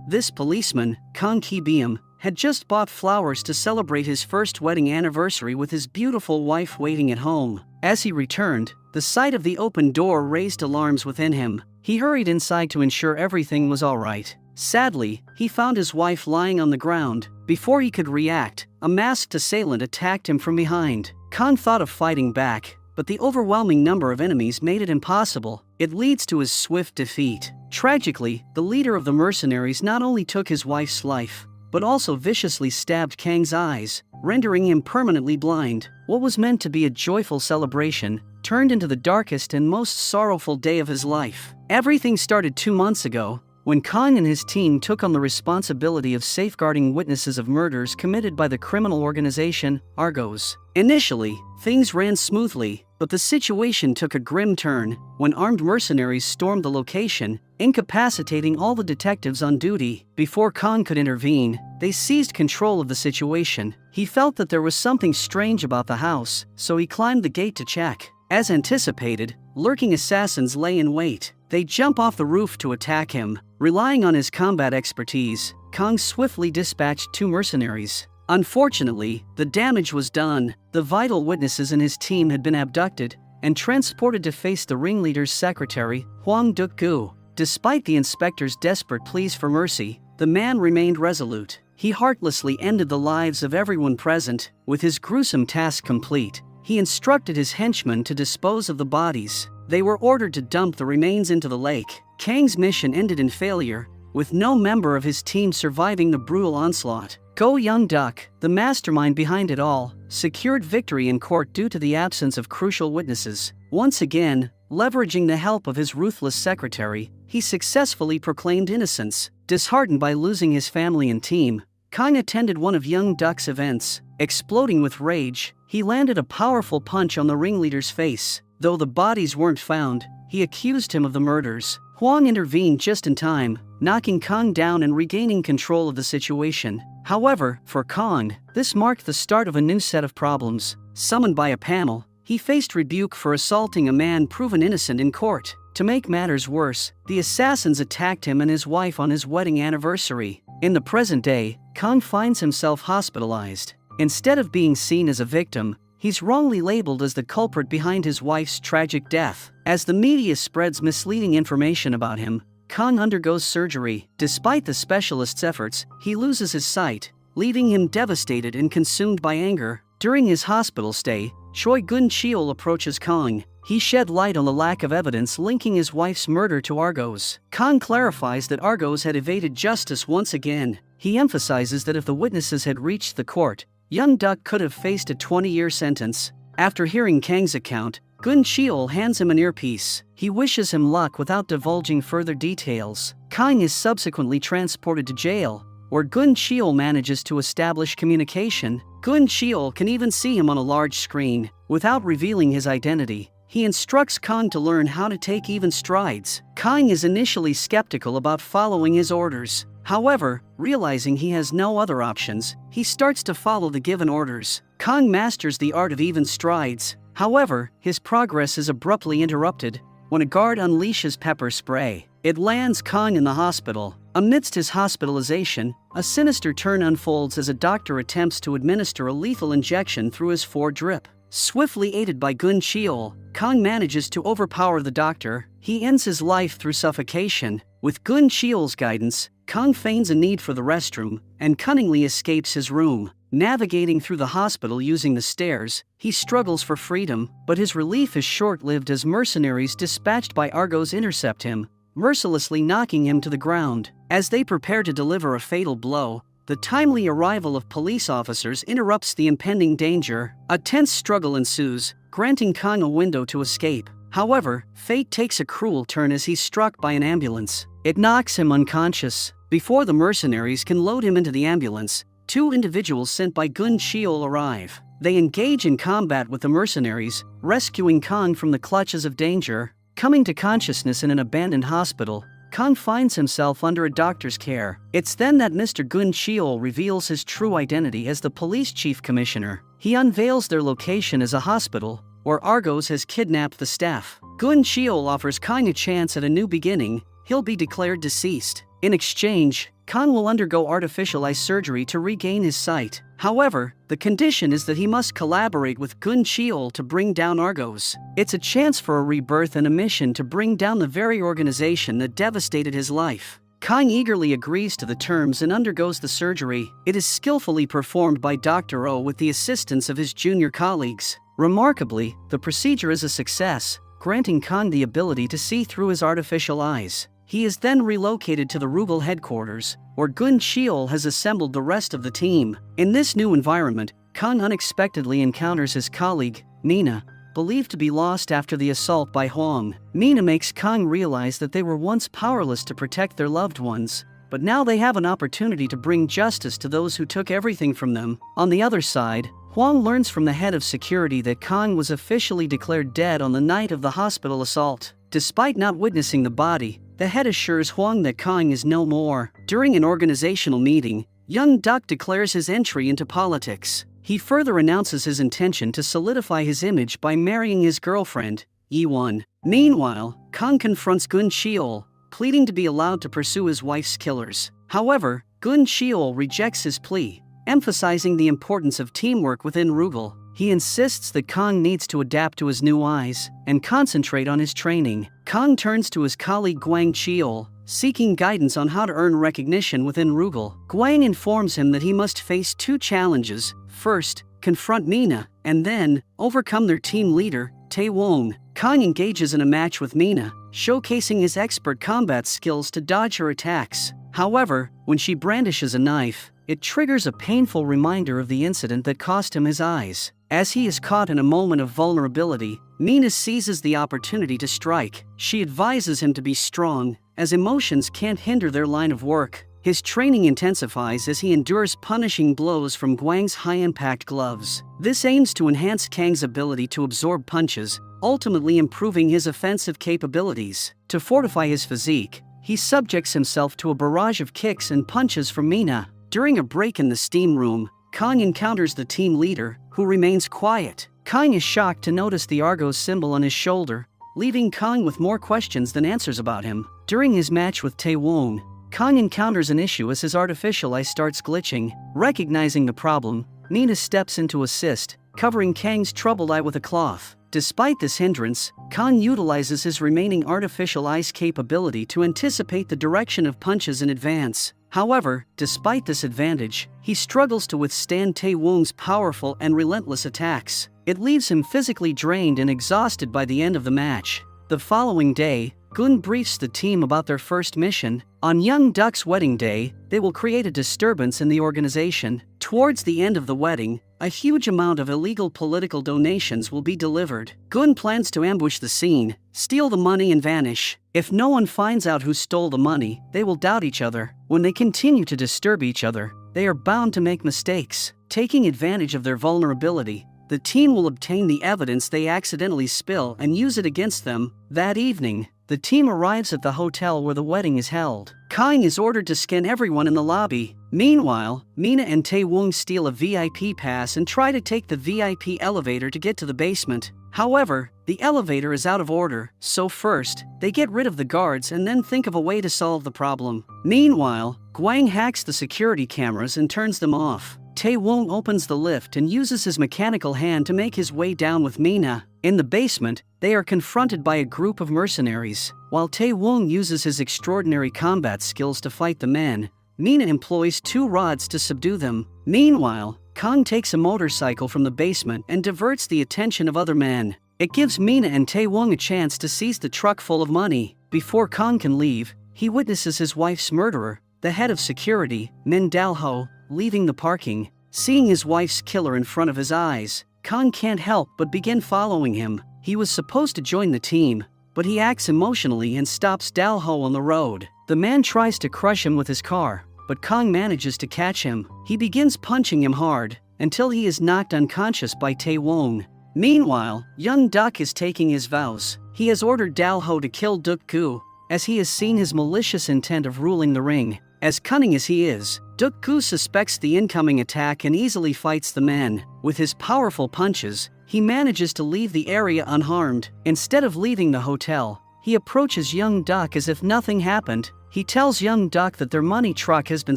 This policeman, Kang Ki-beam, had just bought flowers to celebrate his first wedding anniversary with his beautiful wife waiting at home. As he returned, the sight of the open door raised alarms within him. He hurried inside to ensure everything was all right. Sadly, he found his wife lying on the ground. Before he could react, a masked assailant attacked him from behind. Kang thought of fighting back, but the overwhelming number of enemies made it impossible. It leads to his swift defeat. Tragically, the leader of the mercenaries not only took his wife's life, but also viciously stabbed Kang's eyes, rendering him permanently blind. What was meant to be a joyful celebration turned into the darkest and most sorrowful day of his life. Everything started 2 months ago, when Kang and his team took on the responsibility of safeguarding witnesses of murders committed by the criminal organization Argos. Initially, things ran smoothly, but the situation took a grim turn when armed mercenaries stormed the location, incapacitating all the detectives on duty. Before Kang could intervene, they seized control of the situation. He felt that there was something strange about the house, so he climbed the gate to check. As anticipated, lurking assassins lay in wait. They jump off the roof to attack him. Relying on his combat expertise, Kang swiftly dispatched 2 mercenaries. Unfortunately, the damage was done. The vital witnesses in his team had been abducted and transported to face the ringleader's secretary, Huang Duk-gu. Despite the inspector's desperate pleas for mercy, the man remained resolute. He heartlessly ended the lives of everyone present. With his gruesome task complete, he instructed his henchmen to dispose of the bodies. They were ordered to dump the remains into the lake. Kang's mission ended in failure, with no member of his team surviving the brutal onslaught. Go Young-duk, the mastermind behind it all, secured victory in court due to the absence of crucial witnesses. Once again, leveraging the help of his ruthless secretary, he successfully proclaimed innocence. Disheartened by losing his family and team, Kang attended one of Young-duk's events. Exploding with rage, he landed a powerful punch on the ringleader's face. Though the bodies weren't found, he accused him of the murders. Huang intervened just in time, knocking Kang down and regaining control of the situation. However, for Kang, this marked the start of a new set of problems. Summoned by a panel, he faced rebuke for assaulting a man proven innocent in court. To make matters worse, the assassins attacked him and his wife on his wedding anniversary. In the present day, Kang finds himself hospitalized. Instead of being seen as a victim, he's wrongly labeled as the culprit behind his wife's tragic death. As the media spreads misleading information about him, Kang undergoes surgery. Despite the specialist's efforts, he loses his sight, leaving him devastated and consumed by anger. During his hospital stay, Choi Gun-cheol approaches Kang. He shed light on the lack of evidence linking his wife's murder to Argos. Kang clarifies that Argos had evaded justice once again. He emphasizes that if the witnesses had reached the court, Young-duk could have faced a 20-year sentence. After hearing Kang's account, Gun-cheol hands him an earpiece. He wishes him luck without divulging further details. Kang is subsequently transported to jail, where Gun-cheol manages to establish communication. Gun-cheol can even see him on a large screen. Without revealing his identity, he instructs Kang to learn how to take even strides. Kang is initially skeptical about following his orders. However, realizing he has no other options, he starts to follow the given orders. Kang masters the art of even strides. However, his progress is abruptly interrupted when a guard unleashes pepper spray. It lands Kang in the hospital. Amidst his hospitalization, a sinister turn unfolds as a doctor attempts to administer a lethal injection through his foredrip. Swiftly aided by Gun-cheol, Kang manages to overpower the doctor. He ends his life through suffocation. With Gun-cheol's guidance, Kang feigns a need for the restroom and cunningly escapes his room. Navigating through the hospital using the stairs, he struggles for freedom, but his relief is short-lived as mercenaries dispatched by Argos intercept him, mercilessly knocking him to the ground. As they prepare to deliver a fatal blow, the timely arrival of police officers interrupts the impending danger. A tense struggle ensues, granting Kang a window to escape. However, fate takes a cruel turn as he's struck by an ambulance. It knocks him unconscious. Before the mercenaries can load him into the ambulance, 2 individuals sent by Gun-cheol arrive. They engage in combat with the mercenaries, rescuing Kang from the clutches of danger. Coming to consciousness in an abandoned hospital, Kang finds himself under a doctor's care. It's then that Mr. Gun-cheol reveals his true identity as the police chief commissioner. He unveils their location as a hospital, where Argos has kidnapped the staff. Gun-cheol offers Kang a chance at a new beginning. He'll be declared deceased. In exchange, Kang will undergo artificial eye surgery to regain his sight. However, the condition is that he must collaborate with Gun Cheol to bring down Argos. It's a chance for a rebirth and a mission to bring down the very organization that devastated his life. Kang eagerly agrees to the terms and undergoes the surgery. It is skillfully performed by Dr. Oh with the assistance of his junior colleagues. Remarkably, the procedure is a success, granting Kang the ability to see through his artificial eyes. He is then relocated to the Rugal headquarters, where Gun Cheol has assembled the rest of the team. In this new environment, Kang unexpectedly encounters his colleague, Nina, believed to be lost after the assault by Huang. Nina makes Kang realize that they were once powerless to protect their loved ones, but now they have an opportunity to bring justice to those who took everything from them. On the other side, Huang learns from the head of security that Kang was officially declared dead on the night of the hospital assault. Despite not witnessing the body, the head assures Huang that Kang is no more. During an organizational meeting, young Duck declares his entry into politics. He further announces his intention to solidify his image by marrying his girlfriend, Yi-won. Meanwhile, Kang confronts Gun Cheol, pleading to be allowed to pursue his wife's killers. However, Gun Cheol rejects his plea, emphasizing the importance of teamwork within Rugal. He insists that Kang needs to adapt to his new eyes and concentrate on his training. Kang turns to his colleague Gwang Cheol, seeking guidance on how to earn recognition within Rugal. Gwang informs him that he must face two challenges. First, confront Mina, and then, overcome their team leader, Tae-won. Kang engages in a match with Mina, showcasing his expert combat skills to dodge her attacks. However, when she brandishes a knife, it triggers a painful reminder of the incident that cost him his eyes. As he is caught in a moment of vulnerability, Mina seizes the opportunity to strike. She advises him to be strong, as emotions can't hinder their line of work. His training intensifies as he endures punishing blows from Gwang's high-impact gloves. This aims to enhance Kang's ability to absorb punches, ultimately improving his offensive capabilities. To fortify his physique, he subjects himself to a barrage of kicks and punches from Mina. During a break in the steam room, Kang encounters the team leader, who remains quiet. Kang is shocked to notice the Argos symbol on his shoulder, leaving Kang with more questions than answers about him. During his match with Tae-won, Kang encounters an issue as his artificial eye starts glitching. Recognizing the problem, Nina steps in to assist, covering Kang's troubled eye with a cloth. Despite this hindrance, Kang utilizes his remaining artificial eye's capability to anticipate the direction of punches in advance. However, despite this advantage, he struggles to withstand Tae-won's powerful and relentless attacks. It leaves him physically drained and exhausted by the end of the match. The following day, Gun briefs the team about their first mission. On young Duck's wedding day, they will create a disturbance in the organization. Towards the end of the wedding, a huge amount of illegal political donations will be delivered. Gun plans to ambush the scene, steal the money and vanish. If no one finds out who stole the money, they will doubt each other. When they continue to disturb each other, they are bound to make mistakes. Taking advantage of their vulnerability, the team will obtain the evidence they accidentally spill and use it against them. That evening, the team arrives at the hotel where the wedding is held. Kang is ordered to scan everyone in the lobby. Meanwhile, Mina and Tae-won steal a VIP pass and try to take the VIP elevator to get to the basement. However, the elevator is out of order, so first, they get rid of the guards and then think of a way to solve the problem. Meanwhile, Gwang hacks the security cameras and turns them off. Tae-won opens the lift and uses his mechanical hand to make his way down with Mina. In the basement, they are confronted by a group of mercenaries. While Tae-won uses his extraordinary combat skills to fight the men, Mina employs 2 rods to subdue them. Meanwhile, Kang takes a motorcycle from the basement and diverts the attention of other men. It gives Mina and Tae-won a chance to seize the truck full of money. Before Kang can leave, he witnesses his wife's murderer, the head of security, Min Dal-ho, leaving the parking. Seeing his wife's killer in front of his eyes, Kang can't help but begin following him. He was supposed to join the team, but he acts emotionally and stops Dal-ho on the road. The man tries to crush him with his car, but Kang manages to catch him. He begins punching him hard, until he is knocked unconscious by Tae-won. Meanwhile, young Duck is taking his vows. He has ordered Dal-ho to kill Duk-gu, as he has seen his malicious intent of ruling the ring. As cunning as he is, Duk-gu suspects the incoming attack and easily fights the men. With his powerful punches, he manages to leave the area unharmed. Instead of leaving the hotel, he approaches young Duck as if nothing happened. He tells young Duck that their money truck has been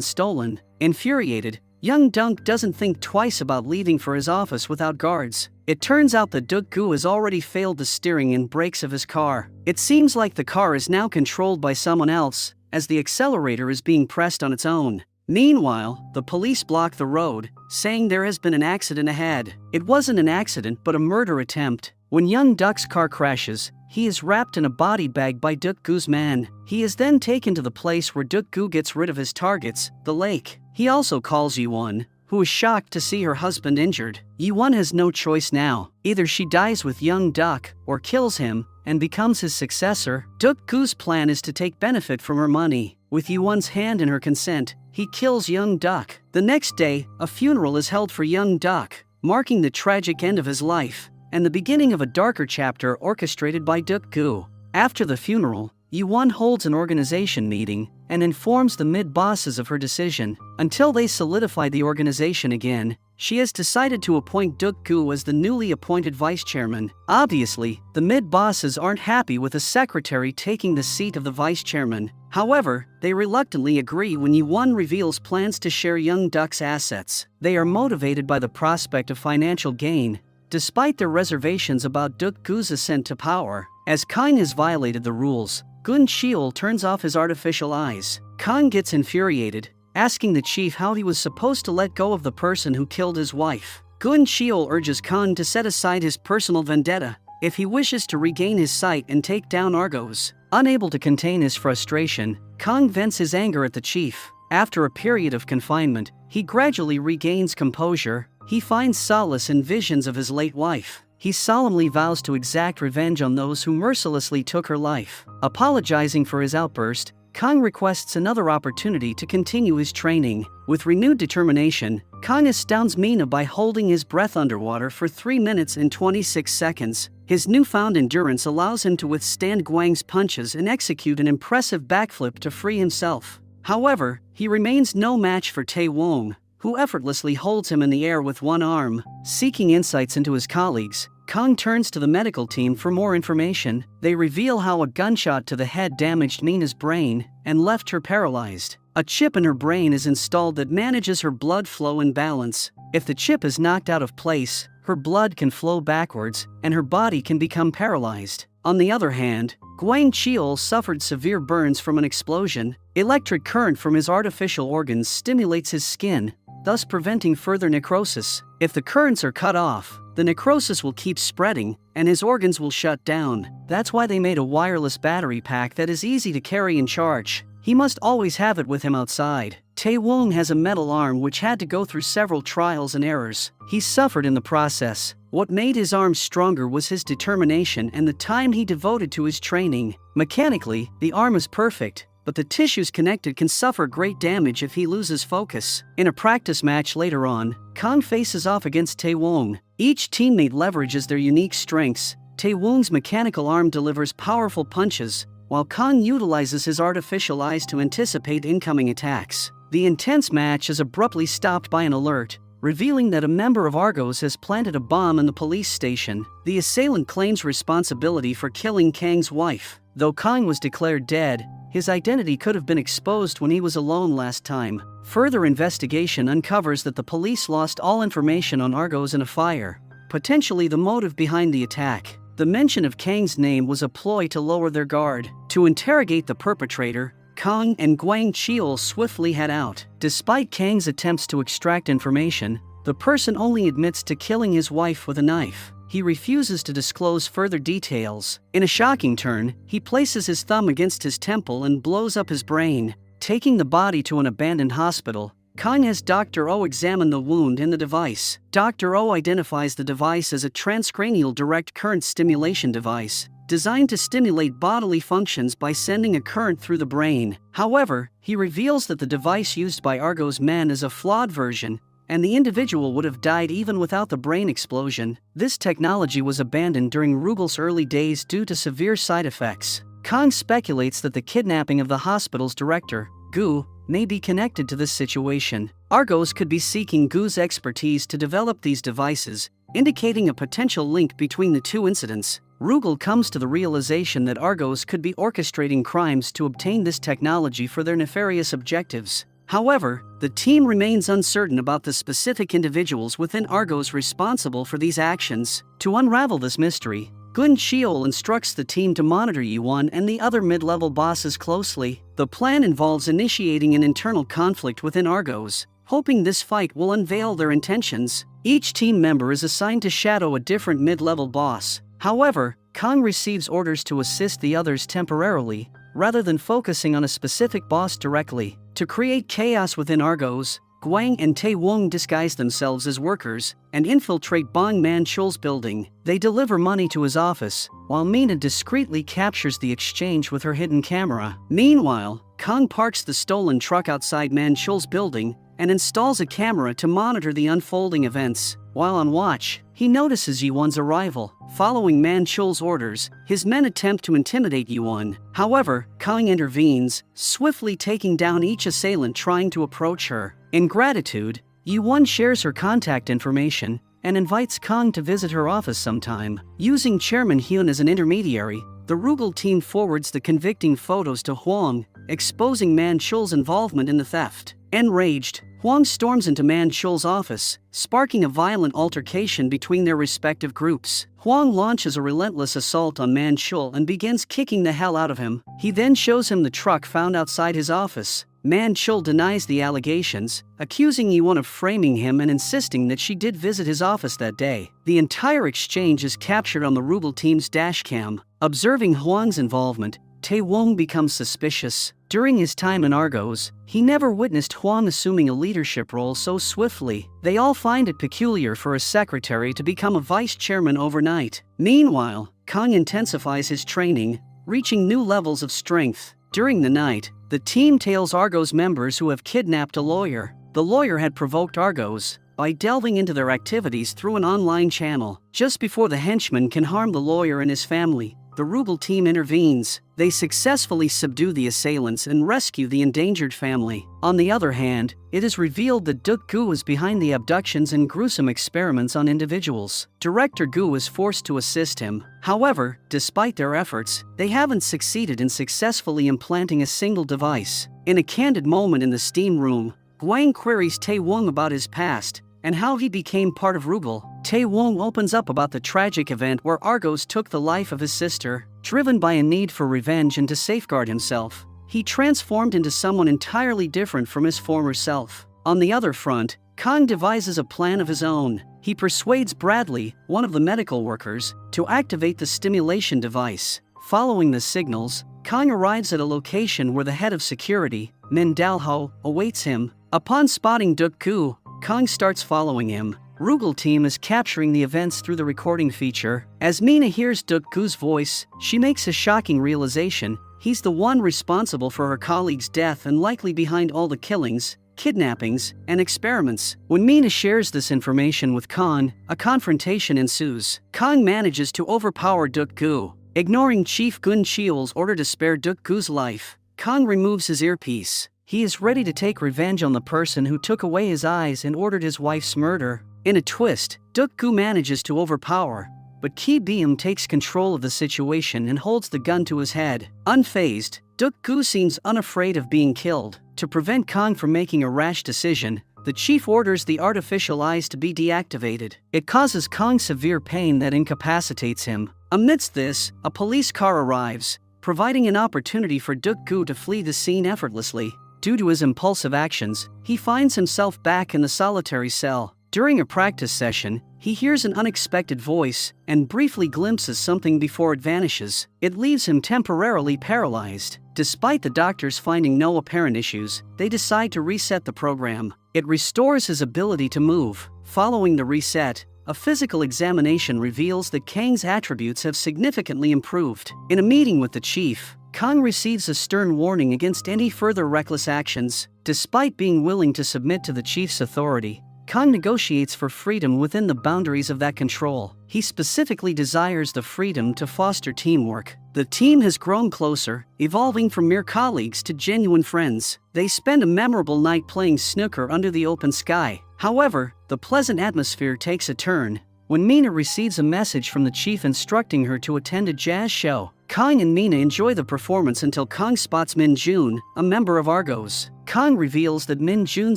stolen. Infuriated, young Duck doesn't think twice about leaving for his office without guards. It turns out that Duck Gu has already failed the steering and brakes of his car. It seems like the car is now controlled by someone else, as the accelerator is being pressed on its own. Meanwhile, the police block the road, saying there has been an accident ahead. It wasn't an accident but a murder attempt. When young Duck's car crashes, he is wrapped in a body bag by Duck Gu's man. He is then taken to the place where Duck Gu gets rid of his targets, the lake. He also calls Yi-won, who is shocked to see her husband injured. Yi-won has no choice now. Either she dies with young Duck or kills him and becomes his successor. Duck Gu's plan is to take benefit from her money. With Yi-won's hand and her consent, he kills young Duck. The next day, a funeral is held for young Duck, marking the tragic end of his life and the beginning of a darker chapter orchestrated by Duck Gu. After the funeral, Yi-won holds an organization meeting and informs the mid-bosses of her decision. Until they solidify the organization again, she has decided to appoint Duck Gu as the newly appointed vice chairman. Obviously, the mid-bosses aren't happy with a secretary taking the seat of the vice chairman. However, they reluctantly agree when Yi-won reveals plans to share young Duck's assets. They are motivated by the prospect of financial gain, despite their reservations about Duck Gu's ascent to power. As Kang has violated the rules, Gun Cheol turns off his artificial eyes. Kang gets infuriated, asking the chief how he was supposed to let go of the person who killed his wife. Gun Cheol urges Kang to set aside his personal vendetta if he wishes to regain his sight and take down Argos. Unable to contain his frustration, Kang vents his anger at the chief. After a period of confinement, he gradually regains composure. He finds solace in visions of his late wife. He solemnly vows to exact revenge on those who mercilessly took her life. Apologizing for his outburst, Kang requests another opportunity to continue his training. With renewed determination, Kang astounds Mina by holding his breath underwater for 3 minutes and 26 seconds. His newfound endurance allows him to withstand Guang's punches and execute an impressive backflip to free himself. However, he remains no match for Tae-won, who effortlessly holds him in the air with one arm. Seeking insights into his colleagues, Kang turns to the medical team for more information. They reveal how a gunshot to the head damaged Mina's brain and left her paralyzed. A chip in her brain is installed that manages her blood flow and balance. If the chip is knocked out of place, her blood can flow backwards and her body can become paralyzed. On the other hand, Guang Cheol suffered severe burns from an explosion. Electric current from his artificial organs stimulates his skin, thus preventing further necrosis. If the currents are cut off, the necrosis will keep spreading and his organs will shut down. That's why they made a wireless battery pack that is easy to carry and charge. He must always have it with him outside. Tae-won has a metal arm which had to go through several trials and errors. He suffered in the process. What made his arm stronger was his determination and the time he devoted to his training. Mechanically, the arm is perfect, but the tissues connected can suffer great damage if he loses focus. In a practice match later on, Kang faces off against Tae-won. Each teammate leverages their unique strengths. Tae-won's mechanical arm delivers powerful punches, while Kang utilizes his artificial eyes to anticipate incoming attacks. The intense match is abruptly stopped by an alert, revealing that a member of Argos has planted a bomb in the police station. The assailant claims responsibility for killing Kang's wife. Though Kang was declared dead, his identity could have been exposed when he was alone last time. Further investigation uncovers that the police lost all information on Argos in a fire, potentially the motive behind the attack. The mention of Kang's name was a ploy to lower their guard. To interrogate the perpetrator, Kang and Guang Cheol swiftly head out. Despite Kang's attempts to extract information, the person only admits to killing his wife with a knife. He refuses to disclose further details. In a shocking turn, he places his thumb against his temple and blows up his brain. Taking the body to an abandoned hospital, Kang has Dr. O examine the wound in the device. Dr. O identifies the device as a transcranial direct current stimulation device, designed to stimulate bodily functions by sending a current through the brain. However, he reveals that the device used by Argos' men is a flawed version, and the individual would have died even without the brain explosion. This technology was abandoned during Rugel's early days due to severe side effects. Kang speculates that the kidnapping of the hospital's director, Gu, may be connected to this situation. Argos could be seeking Gu's expertise to develop these devices, indicating a potential link between the two incidents. Rugal comes to the realization that Argos could be orchestrating crimes to obtain this technology for their nefarious objectives. However, the team remains uncertain about the specific individuals within Argos responsible for these actions. To unravel this mystery, Gun Cheol instructs the team to monitor Yuan and the other mid-level bosses closely. The plan involves initiating an internal conflict within Argos, hoping this fight will unveil their intentions. Each team member is assigned to shadow a different mid-level boss. However, Kang receives orders to assist the others temporarily, rather than focusing on a specific boss directly. To create chaos within Argos, Guang and Tae Wong disguise themselves as workers and infiltrate Bong Man-chul's building. They deliver money to his office, while Mina discreetly captures the exchange with her hidden camera. Meanwhile, Kang parks the stolen truck outside Man-chul's building and installs a camera to monitor the unfolding events. While on watch, he notices Yuan's arrival. Following Man-chul's orders, his men attempt to intimidate Yuan. However, Kang intervenes, swiftly taking down each assailant trying to approach her. In gratitude, Yuan shares her contact information and invites Kang to visit her office sometime. Using Chairman Hyun as an intermediary, the Rugal team forwards the convicting photos to Huang, exposing Man-chul's involvement in the theft. Enraged, Huang storms into Man-chul's office, sparking a violent altercation between their respective groups. Huang launches a relentless assault on Man-chul and begins kicking the hell out of him. He then shows him the truck found outside his office. Man-chul denies the allegations, accusing Yuan of framing him and insisting that she did visit his office that day. The entire exchange is captured on the Rugal team's dashcam. Observing Huang's involvement, Tae Wong becomes suspicious. During his time in Argos, he never witnessed Huang assuming a leadership role so swiftly. They all find it peculiar for a secretary to become a vice chairman overnight. Meanwhile, Kang intensifies his training, reaching new levels of strength. During the night, the team tails Argos members who have kidnapped a lawyer. The lawyer had provoked Argos by delving into their activities through an online channel. Just before the henchman can harm the lawyer and his family, the Rugal team intervenes. They successfully subdue the assailants and rescue the endangered family. On the other hand, it is revealed that Duk Gu is behind the abductions and gruesome experiments on individuals. Director Gu is forced to assist him. However, despite their efforts, they haven't succeeded in successfully implanting a single device. In a candid moment in the steam room, Guang queries Tae Wong about his past and how he became part of Rugal. Tae Wong opens up about the tragic event where Argos took the life of his sister. Driven by a need for revenge and to safeguard himself, he transformed into someone entirely different from his former self. On the other front, Kang devises a plan of his own. He persuades Bradley, one of the medical workers, to activate the stimulation device. Following the signals, Kang arrives at a location where the head of security, Min Dalho, awaits him. Upon spotting Duk Gu, Kang starts following him. Rugal team is capturing the events through the recording feature. As Mina hears Duk Gu's voice, she makes a shocking realization. He's the one responsible for her colleague's death and likely behind all the killings, kidnappings, and experiments. When Mina shares this information with Kang, a confrontation ensues. Kang manages to overpower Duk Gu. Ignoring Chief Gun Cheol's order to spare Duk Gu's life, Kang removes his earpiece. He is ready to take revenge on the person who took away his eyes and ordered his wife's murder. In a twist, Duk Gu manages to overpower, but Ki Beam takes control of the situation and holds the gun to his head. Unfazed, Duk Gu seems unafraid of being killed. To prevent Kang from making a rash decision, the chief orders the artificial eyes to be deactivated. It causes Kang severe pain that incapacitates him. Amidst this, a police car arrives, providing an opportunity for Duk Gu to flee the scene effortlessly. Due to his impulsive actions, he finds himself back in the solitary cell. During a practice session, he hears an unexpected voice and briefly glimpses something before it vanishes. It leaves him temporarily paralyzed. Despite the doctors finding no apparent issues, they decide to reset the program. It restores his ability to move. Following the reset, a physical examination reveals that Kang's attributes have significantly improved. In a meeting with the chief, Kang receives a stern warning against any further reckless actions. Despite being willing to submit to the chief's authority, Kang negotiates for freedom within the boundaries of that control. He specifically desires the freedom to foster teamwork. The team has grown closer, evolving from mere colleagues to genuine friends. They spend a memorable night playing snooker under the open sky. However, the pleasant atmosphere takes a turn. when Mina receives a message from the chief instructing her to attend a jazz show. Kang and Mina enjoy the performance until Kang spots Min Jun, a member of Argos. Kang reveals that Min Jun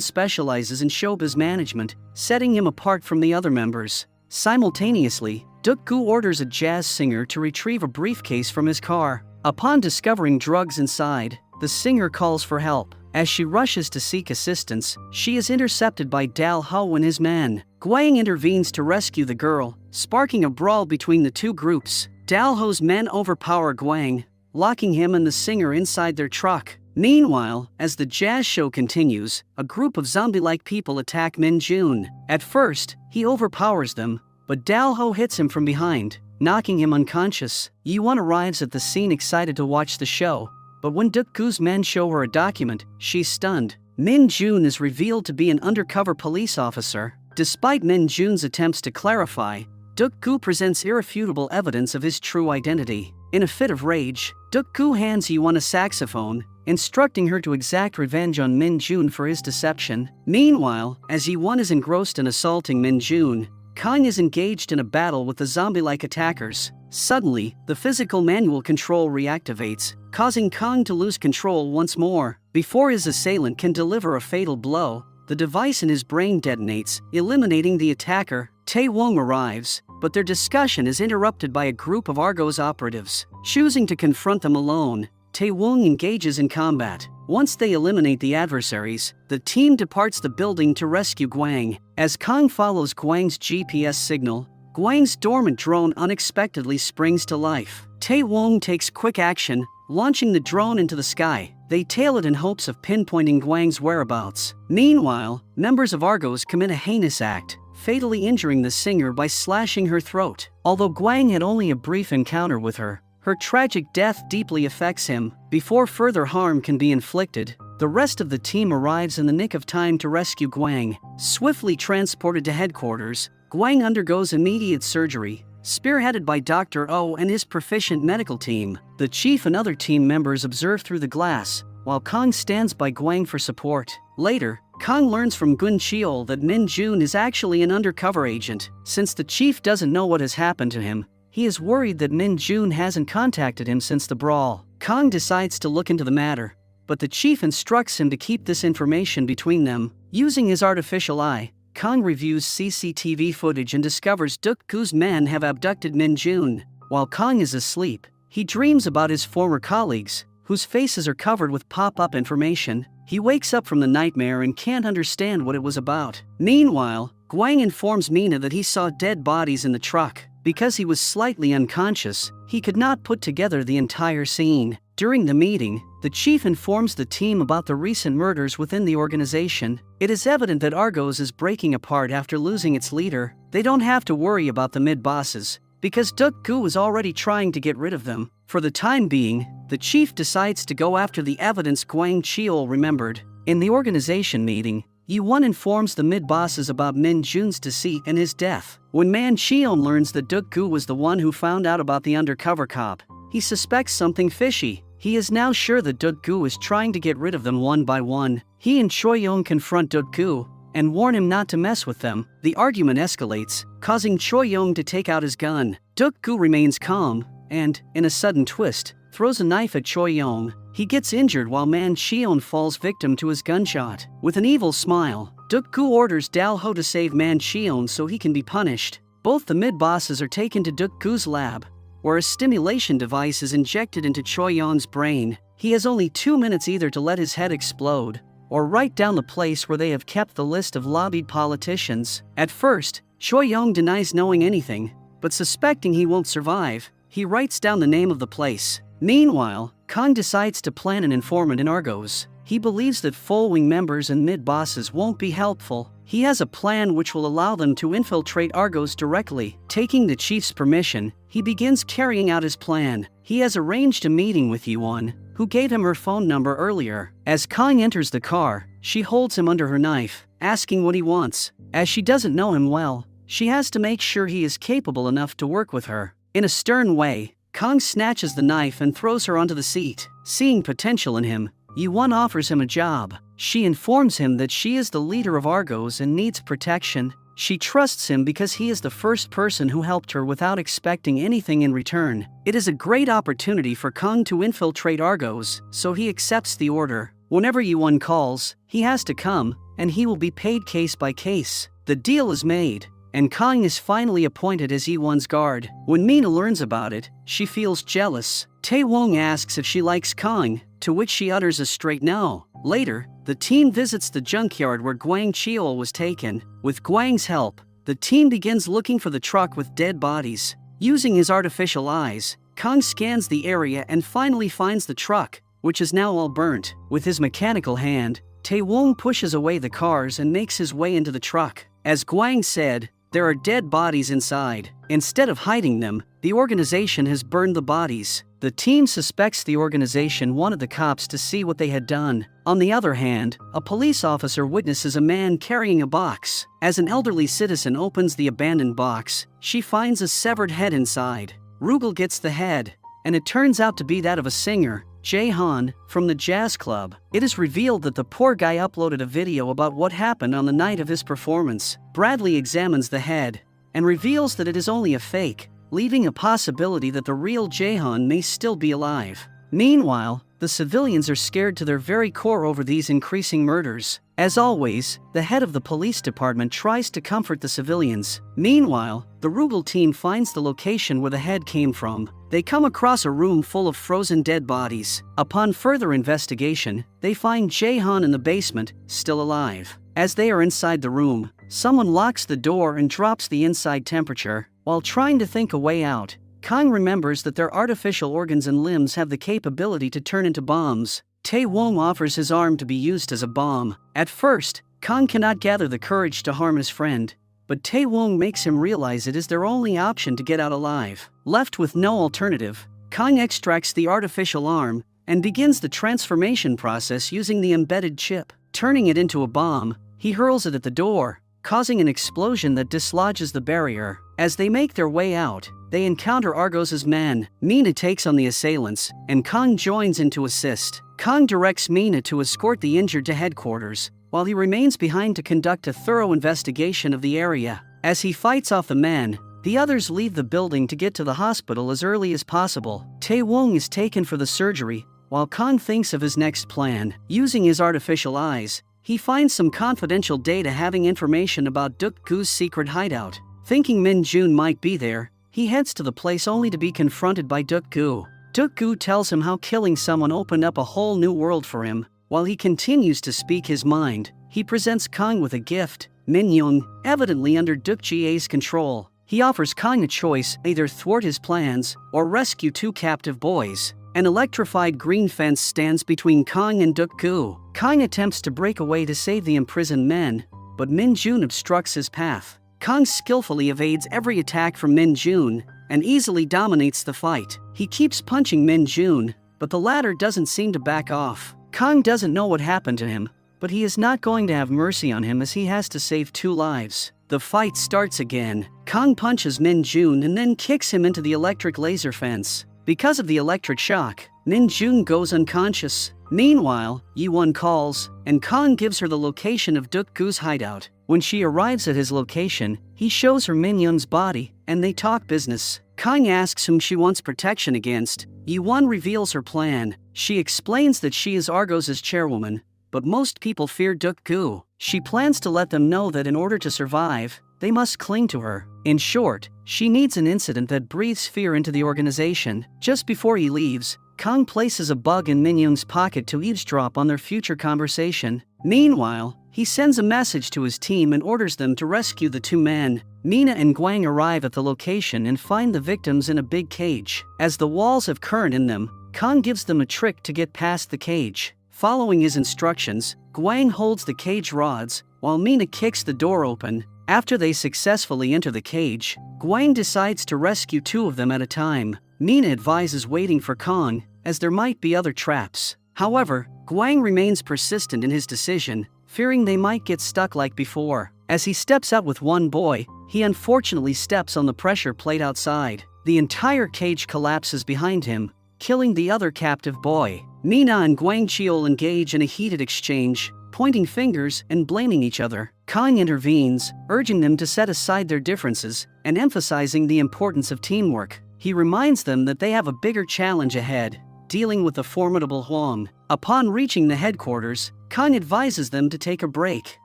specializes in showbiz management, setting him apart from the other members. Simultaneously, Duk-gu orders a jazz singer to retrieve a briefcase from his car. Upon discovering drugs inside, the singer calls for help. As she rushes to seek assistance, she is intercepted by Dal Ho and his men. Gwang intervenes to rescue the girl, sparking a brawl between the two groups. Dal Ho's men overpower Gwang, locking him and the singer inside their truck. Meanwhile, as the jazz show continues, a group of zombie-like people attack Min Jun. At first, he overpowers them, but Dal Ho hits him from behind, knocking him unconscious. Yi-won arrives at the scene excited to watch the show, but when Duk-gu's men show her a document, she's stunned. Min Jun is revealed to be an undercover police officer. Despite Min Jun's attempts to clarify, Duk-gu presents irrefutable evidence of his true identity. In a fit of rage, Duk-gu hands Yi-won a saxophone, instructing her to exact revenge on Min Jun for his deception. Meanwhile, as Yi-won is engrossed in assaulting Min Jun, Kang is engaged in a battle with the zombie-like attackers. Suddenly, the physical manual control reactivates, causing Kang to lose control once more. Before his assailant can deliver a fatal blow, the device in his brain detonates, eliminating the attacker. Tae-wong arrives, but their discussion is interrupted by a group of Argos operatives. Choosing to confront them alone, Tae-wong engages in combat. Once they eliminate the adversaries, the team departs the building to rescue Gwang. As Kang follows Gwang's GPS signal, Gwang's dormant drone unexpectedly springs to life. Tae-wong takes quick action, launching the drone into the sky. They tail it in hopes of pinpointing Gwang's whereabouts. Meanwhile, members of Argos commit a heinous act, fatally injuring the singer by slashing her throat. Although Gwang had only a brief encounter with her, her tragic death deeply affects him. Before further harm can be inflicted, the rest of the team arrives in the nick of time to rescue Gwang. Swiftly transported to headquarters, Gwang undergoes immediate surgery, spearheaded by Dr. Oh and his proficient medical team. The chief and other team members observe through the glass, while Kang stands by Gwang for support. Later, Kang learns from Gun Cheol that Min Jun is actually an undercover agent. Since the chief doesn't know what has happened to him, he is worried that Min Jun hasn't contacted him since the brawl. Kang decides to look into the matter, but the chief instructs him to keep this information between them. Using his artificial eye, Kang reviews CCTV footage and discovers Duk-gu's men have abducted Min Jun. While Kang is asleep, he dreams about his former colleagues, whose faces are covered with pop-up information. He wakes up from the nightmare and can't understand what it was about. Meanwhile, Gwang informs Mina that he saw dead bodies in the truck. Because he was slightly unconscious, he could not put together the entire scene. During the meeting, the chief informs the team about the recent murders within the organization. It is evident that Argos is breaking apart after losing its leader. They don't have to worry about the mid-bosses, because Duk-gu is already trying to get rid of them. For the time being, the chief decides to go after the evidence Gwang Cheol remembered. In the organization meeting, Yi-won informs the mid-bosses about Min Jun's deceit and his death. When Man Cheon learns that Duk-gu was the one who found out about the undercover cop, he suspects something fishy. He is now sure that Duk-gu is trying to get rid of them one by one. He and Choi-young confront Duk-gu and warn him not to mess with them. The argument escalates, causing Choi-young to take out his gun. Duk-gu remains calm and, in a sudden twist, throws a knife at Choi-young. He gets injured while Man Cheon falls victim to his gunshot. With an evil smile, Duk-gu orders Dal Ho to save Man Cheon so he can be punished. Both the mid-bosses are taken to Duk-gu's lab, where a stimulation device is injected into Choi-young's brain. He has only 2 minutes either to let his head explode, or write down the place where they have kept the list of lobbied politicians. At first, Choi-young denies knowing anything, but suspecting he won't survive, he writes down the name of the place. Meanwhile, Kang decides to plant an informant in Argos. He believes that following members and mid-bosses won't be helpful. He has a plan which will allow them to infiltrate Argos directly. Taking the chief's permission, he begins carrying out his plan. He has arranged a meeting with Yi-won, who gave him her phone number earlier. As Kang enters the car, she holds him under her knife, asking what he wants. As she doesn't know him well, she has to make sure he is capable enough to work with her. In a stern way, Kang snatches the knife and throws her onto the seat. Seeing potential in him, Yi-won offers him a job. She informs him that she is the leader of Argos and needs protection. She trusts him because he is the first person who helped her without expecting anything in return. It is a great opportunity for Kang to infiltrate Argos, so he accepts the order. Whenever Yuan calls, he has to come, and he will be paid case by case. The deal is made, and Kang is finally appointed as Yuan's guard. When Mina learns about it, she feels jealous. Tae-wong asks if she likes Kang, to which she utters a straight no. Later, the team visits the junkyard where Gwang Cheol was taken. With Gwang's help, the team begins looking for the truck with dead bodies. Using his artificial eyes, Kang scans the area and finally finds the truck, which is now all burnt. With his mechanical hand, Tae-wong pushes away the cars and makes his way into the truck. As Gwang said, there are dead bodies inside. Instead of hiding them, the organization has burned the bodies. The team suspects the organization wanted the cops to see what they had done. On the other hand, a police officer witnesses a man carrying a box. As an elderly citizen opens the abandoned box, she finds a severed head inside. Rugal gets the head, and it turns out to be that of a singer, Jae-han, from the jazz club. It is revealed that the poor guy uploaded a video about what happened on the night of his performance. Bradley examines the head and reveals that it is only a fake, leaving a possibility that the real Jae-han may still be alive. Meanwhile, the civilians are scared to their very core over these increasing murders. As always, the head of the police department tries to comfort the civilians. Meanwhile, the Rugal team finds the location where the head came from. They come across a room full of frozen dead bodies. Upon further investigation, they find Jae-han in the basement, still alive. As they are inside the room, someone locks the door and drops the inside temperature. While trying to think a way out, Kang remembers that their artificial organs and limbs have the capability to turn into bombs. Tae-wong offers his arm to be used as a bomb. At first, Kang cannot gather the courage to harm his friend, but Tae-wong makes him realize it is their only option to get out alive. Left with no alternative, Kang extracts the artificial arm and begins the transformation process using the embedded chip. Turning it into a bomb, he hurls it at the door, causing an explosion that dislodges the barrier. As they make their way out, they encounter Argos's men. Mina takes on the assailants, and Kang joins in to assist. Kang directs Mina to escort the injured to headquarters, while he remains behind to conduct a thorough investigation of the area. As he fights off the men, the others leave the building to get to the hospital as early as possible. Tae-wong is taken for the surgery, while Kang thinks of his next plan. Using his artificial eyes, he finds some confidential data having information about Duk-gu's secret hideout. Thinking Min-jun might be there, he heads to the place only to be confronted by Duk-gu. Duk-gu tells him how killing someone opened up a whole new world for him. While he continues to speak his mind, he presents Kang with a gift, Min-young, evidently under Duk-jae's control. He offers Kang a choice, either thwart his plans or rescue two captive boys. An electrified green fence stands between Kang and Duk-gu. Kang attempts to break away to save the imprisoned men, but Min-jun obstructs his path. Kang skillfully evades every attack from Min-jun and easily dominates the fight. He keeps punching Min-jun, but the latter doesn't seem to back off. Kang doesn't know what happened to him, but he is not going to have mercy on him as he has to save two lives. The fight starts again. Kang punches Min-jun and then kicks him into the electric laser fence. Because of the electric shock, Min-jun goes unconscious. Meanwhile, Yi-won calls, and Kang gives her the location of Duk-gu's hideout. When she arrives at his location, he shows her Min-young's body, and they talk business. Kang asks whom she wants protection against. Yi-won reveals her plan. She explains that she is Argos's chairwoman, but most people fear Duk-gu. She plans to let them know that in order to survive, they must cling to her. In short, she needs an incident that breathes fear into the organization. Just before he leaves, Kang places a bug in Min-young's pocket to eavesdrop on their future conversation. Meanwhile, he sends a message to his team and orders them to rescue the two men. Mina and Gwang arrive at the location and find the victims in a big cage. As the walls have current in them, Kang gives them a trick to get past the cage. Following his instructions, Gwang holds the cage rods, while Mina kicks the door open. After they successfully enter the cage, Gwang decides to rescue two of them at a time. Mina advises waiting for Kang, as there might be other traps. However, Gwang remains persistent in his decision, fearing they might get stuck like before. As he steps out with one boy, he unfortunately steps on the pressure plate outside. The entire cage collapses behind him, killing the other captive boy. Mina and Gwang Cheol engage in a heated exchange. pointing fingers and blaming each other. Kang intervenes, urging them to set aside their differences and emphasizing the importance of teamwork. He reminds them that they have a bigger challenge ahead, dealing with the formidable Huang. Upon reaching the headquarters, Kang advises them to take a break.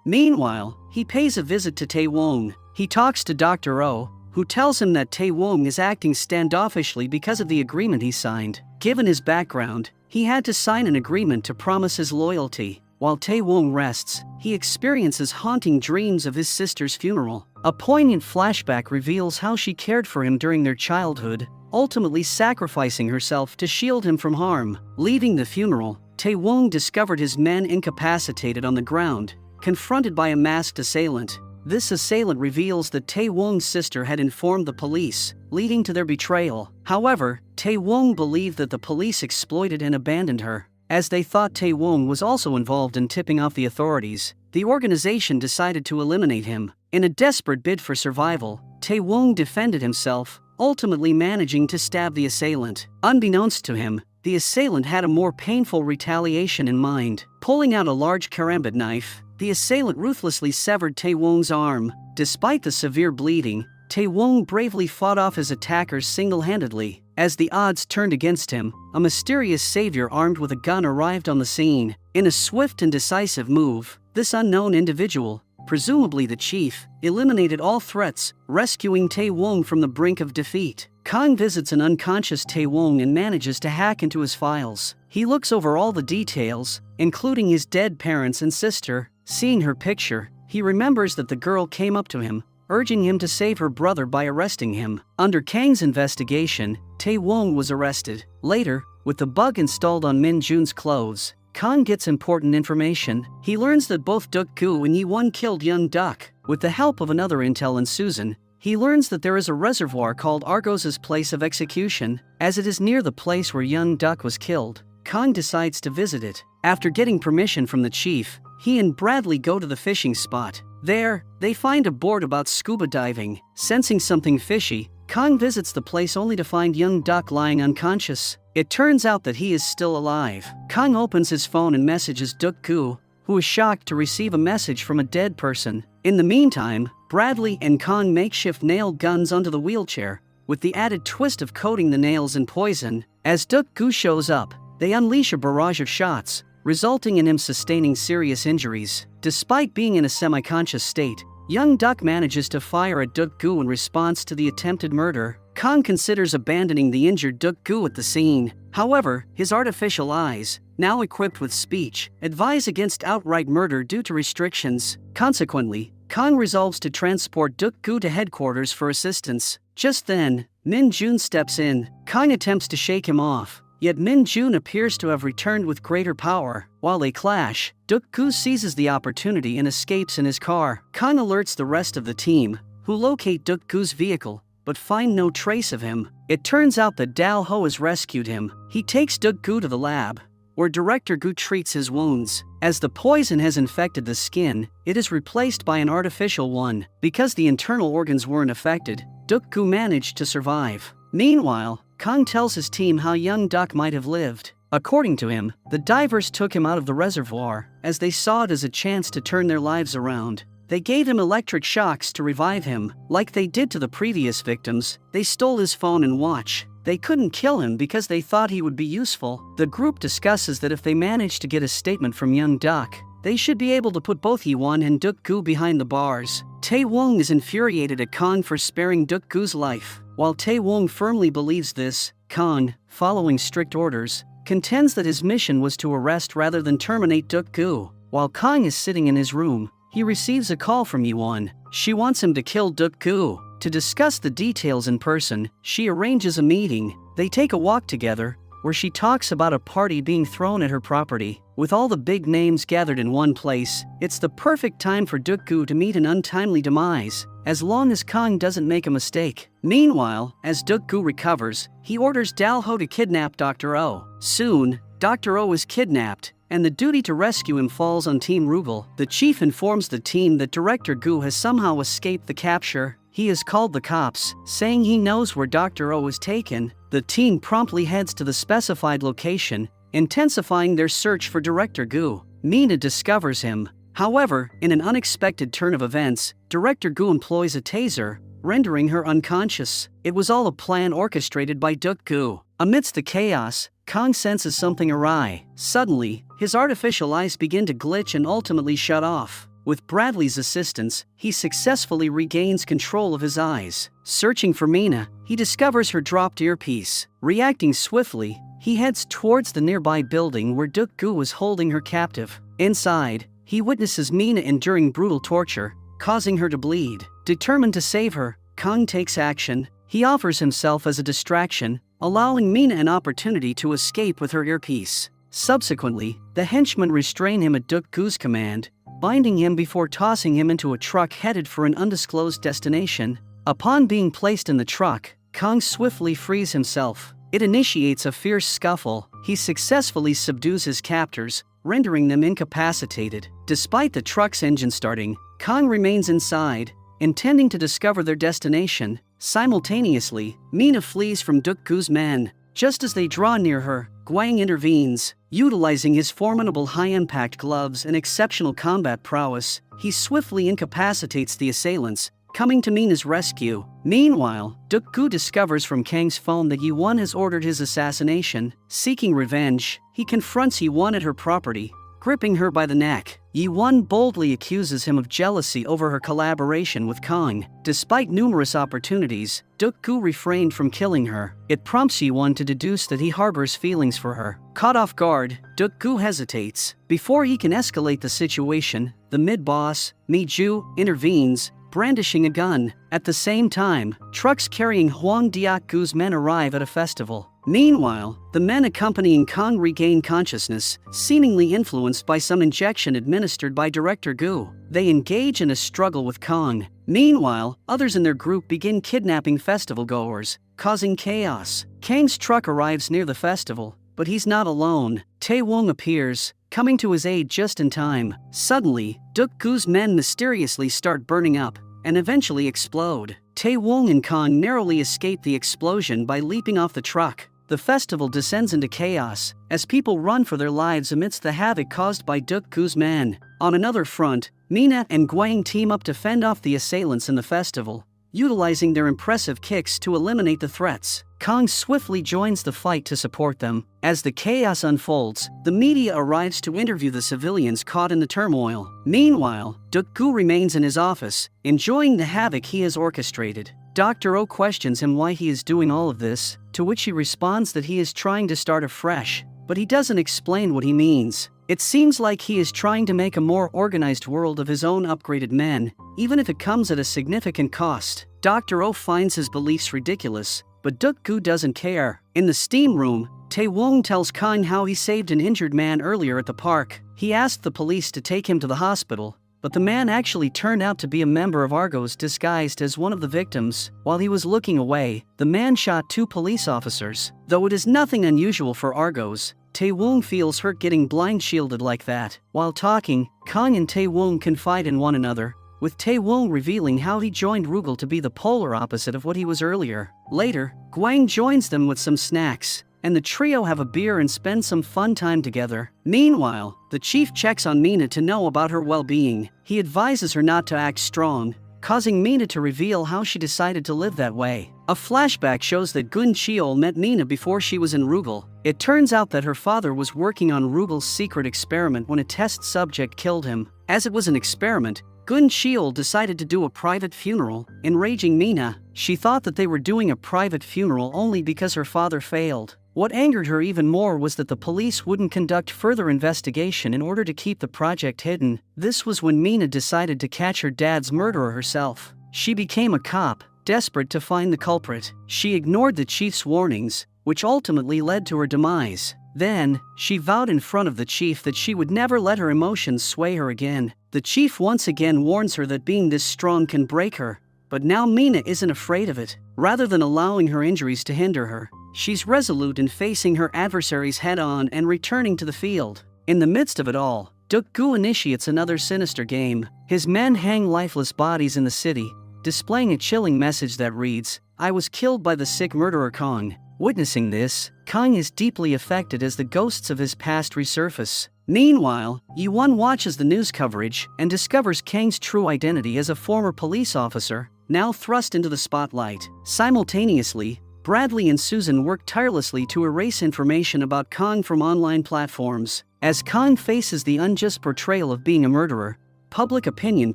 Meanwhile, he pays a visit to Taewong. He talks to Dr. Oh, who tells him that Taewong is acting standoffishly because of the agreement he signed. Given his background, he had to sign an agreement to promise his loyalty. While Taewong rests, he experiences haunting dreams of his sister's funeral. A poignant flashback reveals how she cared for him during their childhood, ultimately sacrificing herself to shield him from harm. Leaving the funeral, Taewong discovered his men incapacitated on the ground, confronted by a masked assailant. This assailant reveals that Taewong's sister had informed the police, leading to their betrayal. However, Taewong believed that the police exploited and abandoned her. As they thought Taewong was also involved in tipping off the authorities, the organization decided to eliminate him. In a desperate bid for survival, Taewong defended himself, ultimately managing to stab the assailant. Unbeknownst to him, the assailant had a more painful retaliation in mind. Pulling out a large karambit knife, the assailant ruthlessly severed Taewong's arm. Despite the severe bleeding, Taewong bravely fought off his attackers single-handedly. As the odds turned against him, a mysterious savior armed with a gun arrived on the scene. In a swift and decisive move, this unknown individual, presumably the chief, eliminated all threats, rescuing Taewong from the brink of defeat. Kang visits an unconscious Taewong and manages to hack into his files. He looks over all the details, including his dead parents and sister. Seeing her picture, he remembers that the girl came up to him, urging him to save her brother by arresting him. Under Kang's investigation, Taewong was arrested. Later, with the bug installed on Min Jun's clothes, Kang gets important information. He learns that both Duk-gu and Yi-won killed young Duck. With the help of another intel and Susan, he learns that there is a reservoir called Argos's place of execution. As it is near the place where young Duck was killed, Kang decides to visit it. After getting permission from the chief, he and Bradley go to the fishing spot. There, they find a board about scuba diving. Sensing something fishy, Kang visits the place only to find young Duck lying unconscious. It turns out that he is still alive. Kang opens his phone and messages Duk-gu, who is shocked to receive a message from a dead person. In the meantime, Bradley and Kang makeshift nail guns onto the wheelchair, with the added twist of coating the nails in poison. As Duk-gu shows up, they unleash a barrage of shots, resulting in him sustaining serious injuries. Despite being in a semi-conscious state, young Duck manages to fire at Duk-gu in response to the attempted murder. Kang considers abandoning the injured Duk-gu at the scene. However, his artificial eyes, now equipped with speech, advise against outright murder due to restrictions. Consequently, Kang resolves to transport Duk-gu to headquarters for assistance. Just then, Min Jun steps in. Kang attempts to shake him off, yet Min Jun appears to have returned with greater power. While they clash, Duk-gu seizes the opportunity and escapes in his car. Kang alerts the rest of the team, who locate Duk-gu's vehicle, but find no trace of him. It turns out that Dal Ho has rescued him. He takes Duk-gu to the lab, where Director Gu treats his wounds. As the poison has infected the skin, it is replaced by an artificial one. Because the internal organs weren't affected, Duk-gu managed to survive. Meanwhile, Kang tells his team how young Duck might have lived. According to him, the divers took him out of the reservoir, as they saw it as a chance to turn their lives around. They gave him electric shocks to revive him. Like they did to the previous victims, they stole his phone and watch. They couldn't kill him because they thought he would be useful. The group discusses that if they manage to get a statement from young Duck, they should be able to put both Yi-won and Duk-gu behind the bars. Taewong is infuriated at Kang for sparing Duk-gu's life. While Taewong firmly believes this, Kang, following strict orders, contends that his mission was to arrest rather than terminate Duk-gu. While Kang is sitting in his room, he receives a call from Yi-won. She wants him to kill Duk-gu. To discuss the details in person, she arranges a meeting. They take a walk together, where she talks about a party being thrown at her property. With all the big names gathered in one place, it's the perfect time for Duk-gu to meet an untimely demise, as long as Kang doesn't make a mistake. Meanwhile, as Duk-gu recovers, he orders Dal Ho to kidnap Dr. Oh. Soon, Dr. Oh is kidnapped, and the duty to rescue him falls on Team Rugal. The chief informs the team that Director Gu has somehow escaped the capture. He has called the cops, saying he knows where Dr. Oh is taken. The team promptly heads to the specified location, intensifying their search for Director Gu. Mina discovers him. However, in an unexpected turn of events, Director Gu employs a taser, rendering her unconscious. It was all a plan orchestrated by Duk Gu. Amidst the chaos, Kong senses something awry. Suddenly, his artificial eyes begin to glitch and ultimately shut off. With Bradley's assistance, he successfully regains control of his eyes. Searching for Mina, he discovers her dropped earpiece. Reacting swiftly, he heads towards the nearby building where Duk Gu was holding her captive. Inside, he witnesses Mina enduring brutal torture, causing her to bleed. Determined to save her, Kong takes action. He offers himself as a distraction, allowing Mina an opportunity to escape with her earpiece. Subsequently, the henchmen restrain him at Duk Gu's command, binding him before tossing him into a truck headed for an undisclosed destination. Upon being placed in the truck, Kong swiftly frees himself. It initiates a fierce scuffle. He successfully subdues his captors, rendering them incapacitated. Despite the truck's engine starting, Kong remains inside, intending to discover their destination. Simultaneously, Mina flees from Duk Gu's men. Just as they draw near her, Guang intervenes. Utilizing his formidable high-impact gloves and exceptional combat prowess, he swiftly incapacitates the assailants, coming to Mina's rescue. Meanwhile, Duk Gu discovers from Kang's phone that Yi-Won has ordered his assassination. Seeking revenge, he confronts Yi-Won at her property, gripping her by the neck. Yi-Won boldly accuses him of jealousy over her collaboration with Kong. Despite numerous opportunities, Duk Gu refrained from killing her. It prompts Yi-Won to deduce that he harbors feelings for her. Caught off guard, Duk Gu hesitates. Before he can escalate the situation, the mid-boss, Mi Ju, intervenes, brandishing a gun. At the same time, trucks carrying Huang Diak Gu's men arrive at a festival. Meanwhile, the men accompanying Kong regain consciousness, seemingly influenced by some injection administered by Director Gu. They engage in a struggle with Kong. Meanwhile, others in their group begin kidnapping festival-goers, causing chaos. Kang's truck arrives near the festival, but he's not alone. Tae-Woong appears, coming to his aid just in time. Suddenly, Duk Gu's men mysteriously start burning up, and eventually explode. Tae-Woong and Kong narrowly escape the explosion by leaping off the truck. The festival descends into chaos, as people run for their lives amidst the havoc caused by Duk Gu's men. On another front, Mina and Guang team up to fend off the assailants in the festival, utilizing their impressive kicks to eliminate the threats. Kong swiftly joins the fight to support them. As the chaos unfolds, the media arrives to interview the civilians caught in the turmoil. Meanwhile, Duk Gu remains in his office, enjoying the havoc he has orchestrated. Dr. Oh questions him why he is doing all of this, to which he responds that he is trying to start afresh, but he doesn't explain what he means. It seems like he is trying to make a more organized world of his own upgraded men, even if it comes at a significant cost. Dr. Oh finds his beliefs ridiculous, but Duk Gu doesn't care. In the steam room, Tae-Woong tells Kong how he saved an injured man earlier at the park. He asked the police to take him to the hospital, but the man actually turned out to be a member of Argos disguised as one of the victims. While he was looking away, the man shot 2 police officers. Though it is nothing unusual for Argos, Tae-Woong feels hurt getting blind shielded like that. While talking, Kong and Tae-Woong confide in one another, with Tae-Woong revealing how he joined Rugal to be the polar opposite of what he was earlier. Later, Guang joins them with some snacks, and the trio have a beer and spend some fun time together. Meanwhile, the chief checks on Mina to know about her well-being. He advises her not to act strong, causing Mina to reveal how she decided to live that way. A flashback shows that Gun Cheol met Mina before she was in Rugal. It turns out that her father was working on Rugal's secret experiment when a test subject killed him. As it was an experiment, Gun Cheol decided to do a private funeral. Enraging Mina, she thought that they were doing a private funeral only because her father failed. What angered her even more was that the police wouldn't conduct further investigation in order to keep the project hidden. This was when Mina decided to catch her dad's murderer herself. She became a cop, desperate to find the culprit. She ignored the chief's warnings, which ultimately led to her demise. Then, she vowed in front of the chief that she would never let her emotions sway her again. The chief once again warns her that being this strong can break her, but now Mina isn't afraid of it. Rather than allowing her injuries to hinder her, she's resolute in facing her adversaries head-on and returning to the field. In the midst of it all, Duk Gu initiates another sinister game. His men hang lifeless bodies in the city, displaying a chilling message that reads, "I was killed by the sick murderer Kong." Witnessing this, Kong is deeply affected as the ghosts of his past resurface. Meanwhile, Yi-won watches the news coverage and discovers Kang's true identity as a former police officer, now thrust into the spotlight. Simultaneously, Bradley and Susan work tirelessly to erase information about Kang from online platforms. As Kang faces the unjust portrayal of being a murderer, public opinion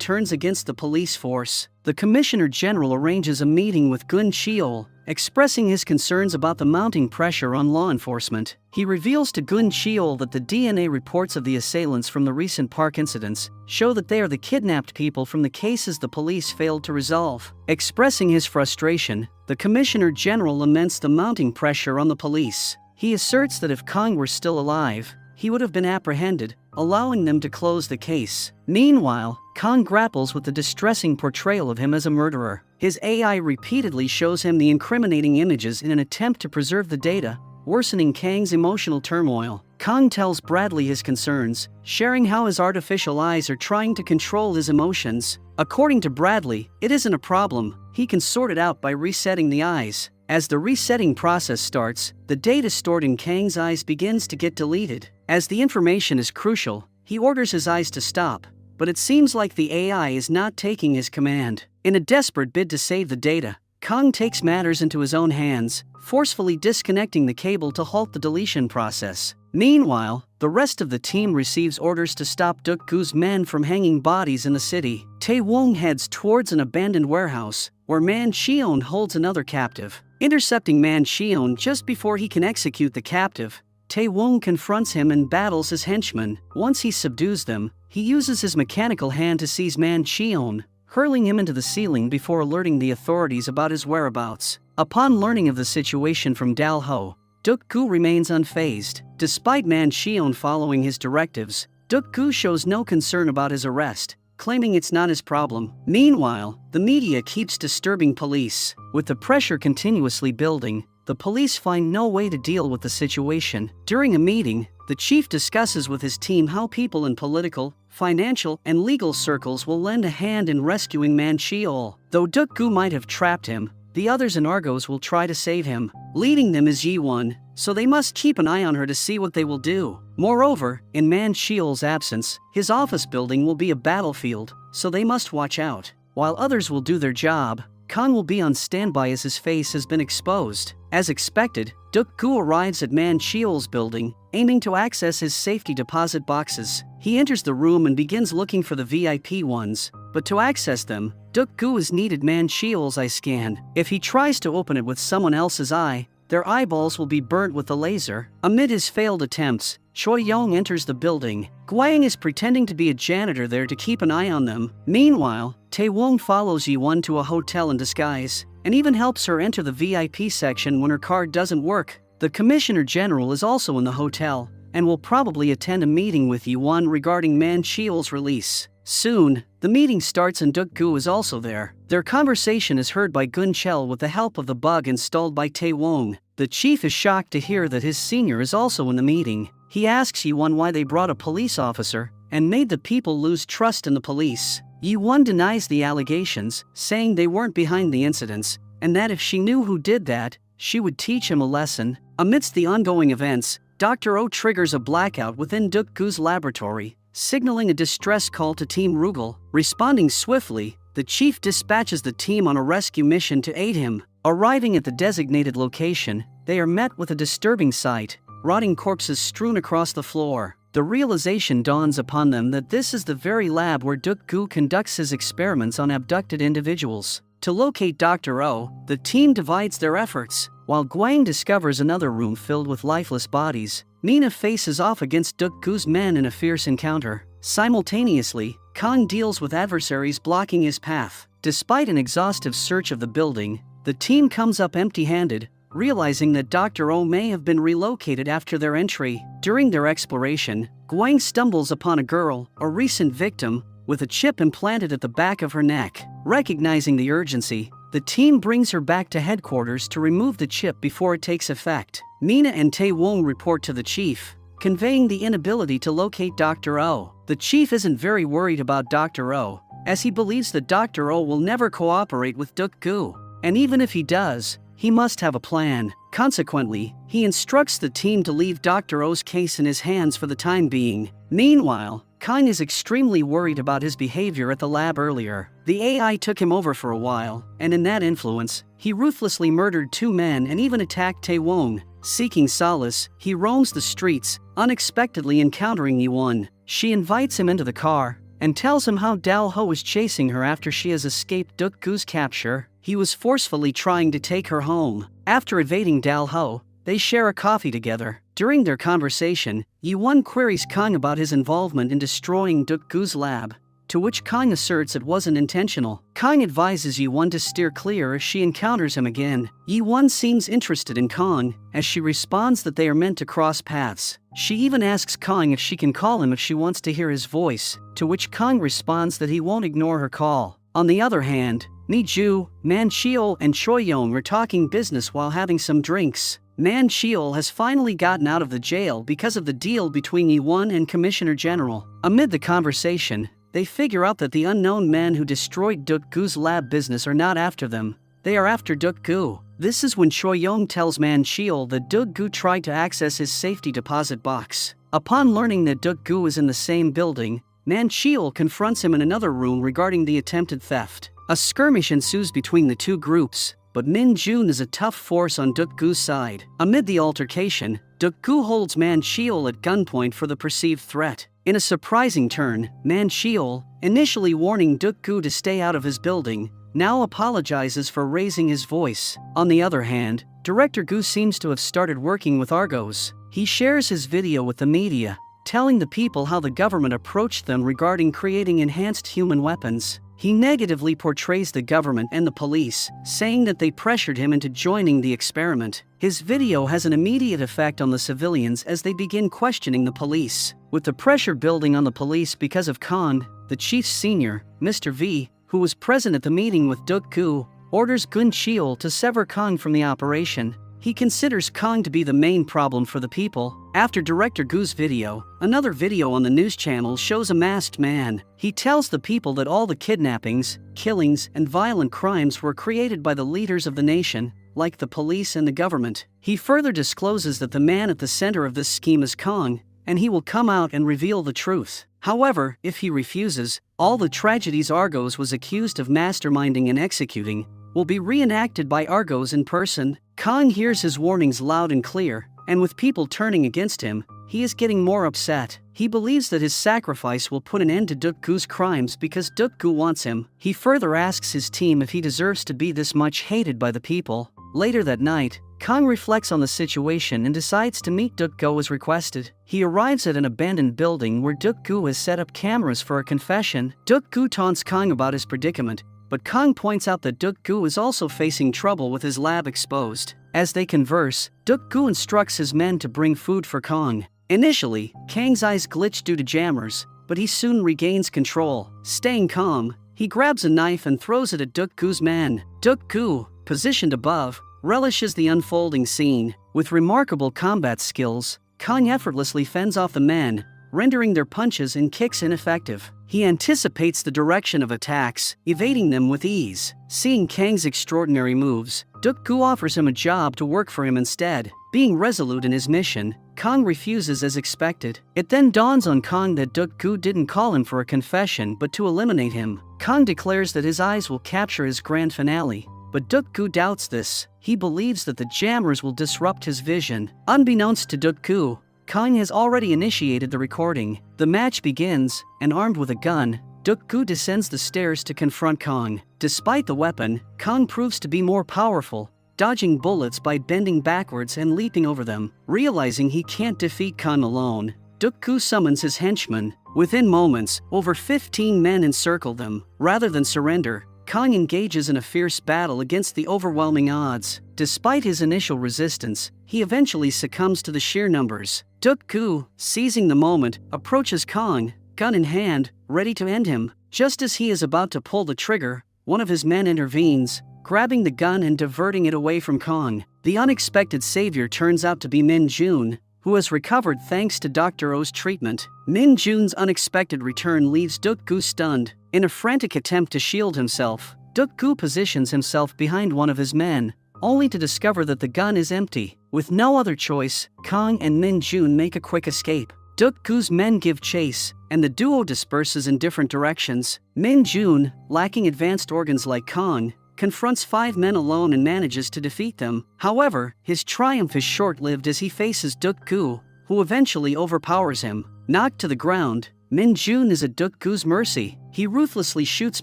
turns against the police force. The Commissioner General arranges a meeting with Gun Cheol, expressing his concerns about the mounting pressure on law enforcement. He reveals to Gun Cheol that the DNA reports of the assailants from the recent park incidents show that they are the kidnapped people from the cases the police failed to resolve. Expressing his frustration, the Commissioner General laments the mounting pressure on the police. He asserts that if Kang were still alive, he would have been apprehended, allowing them to close the case. Meanwhile, Kang grapples with the distressing portrayal of him as a murderer. His AI repeatedly shows him the incriminating images in an attempt to preserve the data, worsening Kang's emotional turmoil. Kang tells Bradley his concerns, sharing how his artificial eyes are trying to control his emotions. According to Bradley, it isn't a problem, he can sort it out by resetting the eyes. As the resetting process starts, the data stored in Kang's eyes begins to get deleted. As the information is crucial, he orders his eyes to stop, but it seems like the AI is not taking his command. In a desperate bid to save the data, Kang takes matters into his own hands, forcefully disconnecting the cable to halt the deletion process. Meanwhile, the rest of the team receives orders to stop Duk-gu's men from hanging bodies in the city. Tae-wong heads towards an abandoned warehouse, where Man Cheon holds another captive. Intercepting Man Cheon just before he can execute the captive, Tae-wong confronts him and battles his henchmen. Once he subdues them, he uses his mechanical hand to seize Man Cheon, hurling him into the ceiling before alerting the authorities about his whereabouts. Upon learning of the situation from Dal-ho, Duk-gu remains unfazed. Despite Man Cheon following his directives, Duk-gu shows no concern about his arrest, claiming it's not his problem. Meanwhile, the media keeps disturbing police. With the pressure continuously building, the police find no way to deal with the situation. During a meeting, the chief discusses with his team how people in political, financial, and legal circles will lend a hand in rescuing Man Cheol. Though Duk-gu might have trapped him, the others in Argos will try to save him. Leading them is Yi-won, so they must keep an eye on her to see what they will do. Moreover, in Man Cheol's absence, his office building will be a battlefield, so they must watch out. While others will do their job, Kang will be on standby as his face has been exposed. As expected, Duk-gu arrives at Man Cheol's building, aiming to access his safety deposit boxes. He enters the room and begins looking for the VIP ones, but to access them, Duk-gu is needed Man Cheol's eye scan. If he tries to open it with someone else's eye, their eyeballs will be burnt with the laser. Amid his failed attempts, Choi-young enters the building. Gwang is pretending to be a janitor there to keep an eye on them. Meanwhile, Tae-wong follows Yi-won to a hotel in disguise, and even helps her enter the VIP section when her card doesn't work. The Commissioner General is also in the hotel, and will probably attend a meeting with Yi-won regarding Man Cheol's release. Soon, the meeting starts and Duk-gu is also there. Their conversation is heard by Gun Cheol with the help of the bug installed by Tae-wong. The chief is shocked to hear that his senior is also in the meeting. He asks Yi-won why they brought a police officer, and made the people lose trust in the police. Yi-won denies the allegations, saying they weren't behind the incidents, and that if she knew who did that, she would teach him a lesson. Amidst the ongoing events, Dr. Oh triggers a blackout within Duk-gu's laboratory, signaling a distress call to Team Rugal. Responding swiftly, the chief dispatches the team on a rescue mission to aid him. Arriving at the designated location, they are met with a disturbing sight: rotting corpses strewn across the floor. The realization dawns upon them that this is the very lab where Duk-gu conducts his experiments on abducted individuals. To locate Dr. Oh, the team divides their efforts. While Gwang discovers another room filled with lifeless bodies, Mina faces off against Duk-gu's men in a fierce encounter. Simultaneously, Kang deals with adversaries blocking his path. Despite an exhaustive search of the building, the team comes up empty-handed, realizing that Dr. Oh may have been relocated after their entry. During their exploration, Gwang stumbles upon a girl, a recent victim, with a chip implanted at the back of her neck. Recognizing the urgency, the team brings her back to headquarters to remove the chip before it takes effect. Mina and Tae-wong report to the chief, conveying the inability to locate Dr. Oh. The chief isn't very worried about Dr. Oh, as he believes that Dr. Oh will never cooperate with Duk-gu. And even if he does, he must have a plan. Consequently, he instructs the team to leave Dr. O's case in his hands for the time being. Meanwhile, Kang is extremely worried about his behavior at the lab earlier. The AI took him over for a while, and in that influence, he ruthlessly murdered 2 men and even attacked Taewon. Seeking solace, he roams the streets, unexpectedly encountering Yi-won. She invites him into the car and tells him how Dal-ho is chasing her after she has escaped Duk-gu's capture. He was forcefully trying to take her home. After evading Dal-ho, they share a coffee together. During their conversation, Yi-won queries Kang about his involvement in destroying Duk-gu's lab, to which Kang asserts it wasn't intentional. Kang advises Yi-won to steer clear if she encounters him again. Yi-won seems interested in Kang, as she responds that they are meant to cross paths. She even asks Kang if she can call him if she wants to hear his voice, to which Kang responds that he won't ignore her call. On the other hand, Mi-ju, Man Cheol, and Choi Young are talking business while having some drinks. Man Cheol has finally gotten out of the jail because of the deal between Yi-won and Commissioner General. Amid the conversation, they figure out that the unknown men who destroyed Duk-gu's lab business are not after them. They are after Duk-gu. This is when Choi Young tells Man Cheol that Duk-gu tried to access his safety deposit box. Upon learning that Duk-gu is in the same building, Man Cheol confronts him in another room regarding the attempted theft. A skirmish ensues between the two groups, but Min Jun is a tough force on Duk-gu's side. Amid the altercation, Duk-gu holds Man Cheol at gunpoint for the perceived threat. In a surprising turn, Man Cheol, initially warning Duk-gu to stay out of his building, now apologizes for raising his voice. On the other hand, Director Gu seems to have started working with Argos. He shares his video with the media, telling the people how the government approached them regarding creating enhanced human weapons. He negatively portrays the government and the police, saying that they pressured him into joining the experiment. His video has an immediate effect on the civilians as they begin questioning the police. With the pressure building on the police because of Kang, the chief's senior, Mr. V, who was present at the meeting with Duk-gu, orders Gun Cheol to sever Kang from the operation. He considers Kang to be the main problem for the people. After Director Gu's video, another video on the news channel shows a masked man. He tells the people that all the kidnappings, killings, and violent crimes were created by the leaders of the nation, like the police and the government. He further discloses that the man at the center of this scheme is Kang, and he will come out and reveal the truth. However, if he refuses, all the tragedies Argos was accused of masterminding and executing will be reenacted by Argos in person. Kang hears his warnings loud and clear, and with people turning against him, he is getting more upset. He believes that his sacrifice will put an end to Duk-gu's crimes because Duk-gu wants him. He further asks his team if he deserves to be this much hated by the people. Later that night, Kang reflects on the situation and decides to meet Duk-gu as requested. He arrives at an abandoned building where Duk-gu has set up cameras for a confession. Duk-gu taunts Kang about his predicament, but Kang points out that Duk-gu is also facing trouble with his lab exposed. As they converse, Duk-gu instructs his men to bring food for Kang. Initially, Kang's eyes glitch due to jammers, but he soon regains control. Staying calm, he grabs a knife and throws it at Duk-gu's men. Duk-gu, positioned above, relishes the unfolding scene. With remarkable combat skills, Kang effortlessly fends off the men, rendering their punches and kicks ineffective. He anticipates the direction of attacks, evading them with ease. Seeing Kang's extraordinary moves, Duk-gu offers him a job to work for him instead. Being resolute in his mission, Kang refuses as expected. It then dawns on Kang that Duk-gu didn't call him for a confession but to eliminate him. Kang declares that his eyes will capture his grand finale, but Duk-gu doubts this. He believes that the jammers will disrupt his vision. Unbeknownst to Duk-gu, Kang has already initiated the recording. The match begins, and armed with a gun, Duk-gu descends the stairs to confront Kang. Despite the weapon, Kang proves to be more powerful, dodging bullets by bending backwards and leaping over them. Realizing he can't defeat Kang alone, Duk-gu summons his henchmen. Within moments, over 15 men encircle them. Rather than surrender, Kang engages in a fierce battle against the overwhelming odds. Despite his initial resistance, he eventually succumbs to the sheer numbers. Duk-gu, seizing the moment, approaches Kang, gun in hand, ready to end him. Just as he is about to pull the trigger, one of his men intervenes, grabbing the gun and diverting it away from Kang. The unexpected savior turns out to be Min Jun, who has recovered thanks to Dr. O's treatment. Min Jun's unexpected return leaves Duk-gu stunned. In a frantic attempt to shield himself, Duk-gu positions himself behind one of his men, only to discover that the gun is empty. With no other choice, Kang and Min Jun make a quick escape. Duk-gu's men give chase, and the duo disperses in different directions. Min Jun, lacking advanced organs like Kang, confronts 5 men alone and manages to defeat them. However, his triumph is short-lived as he faces Duk-gu, who eventually overpowers him. Knocked to the ground, Min Jun is at Duk-gu's mercy. He ruthlessly shoots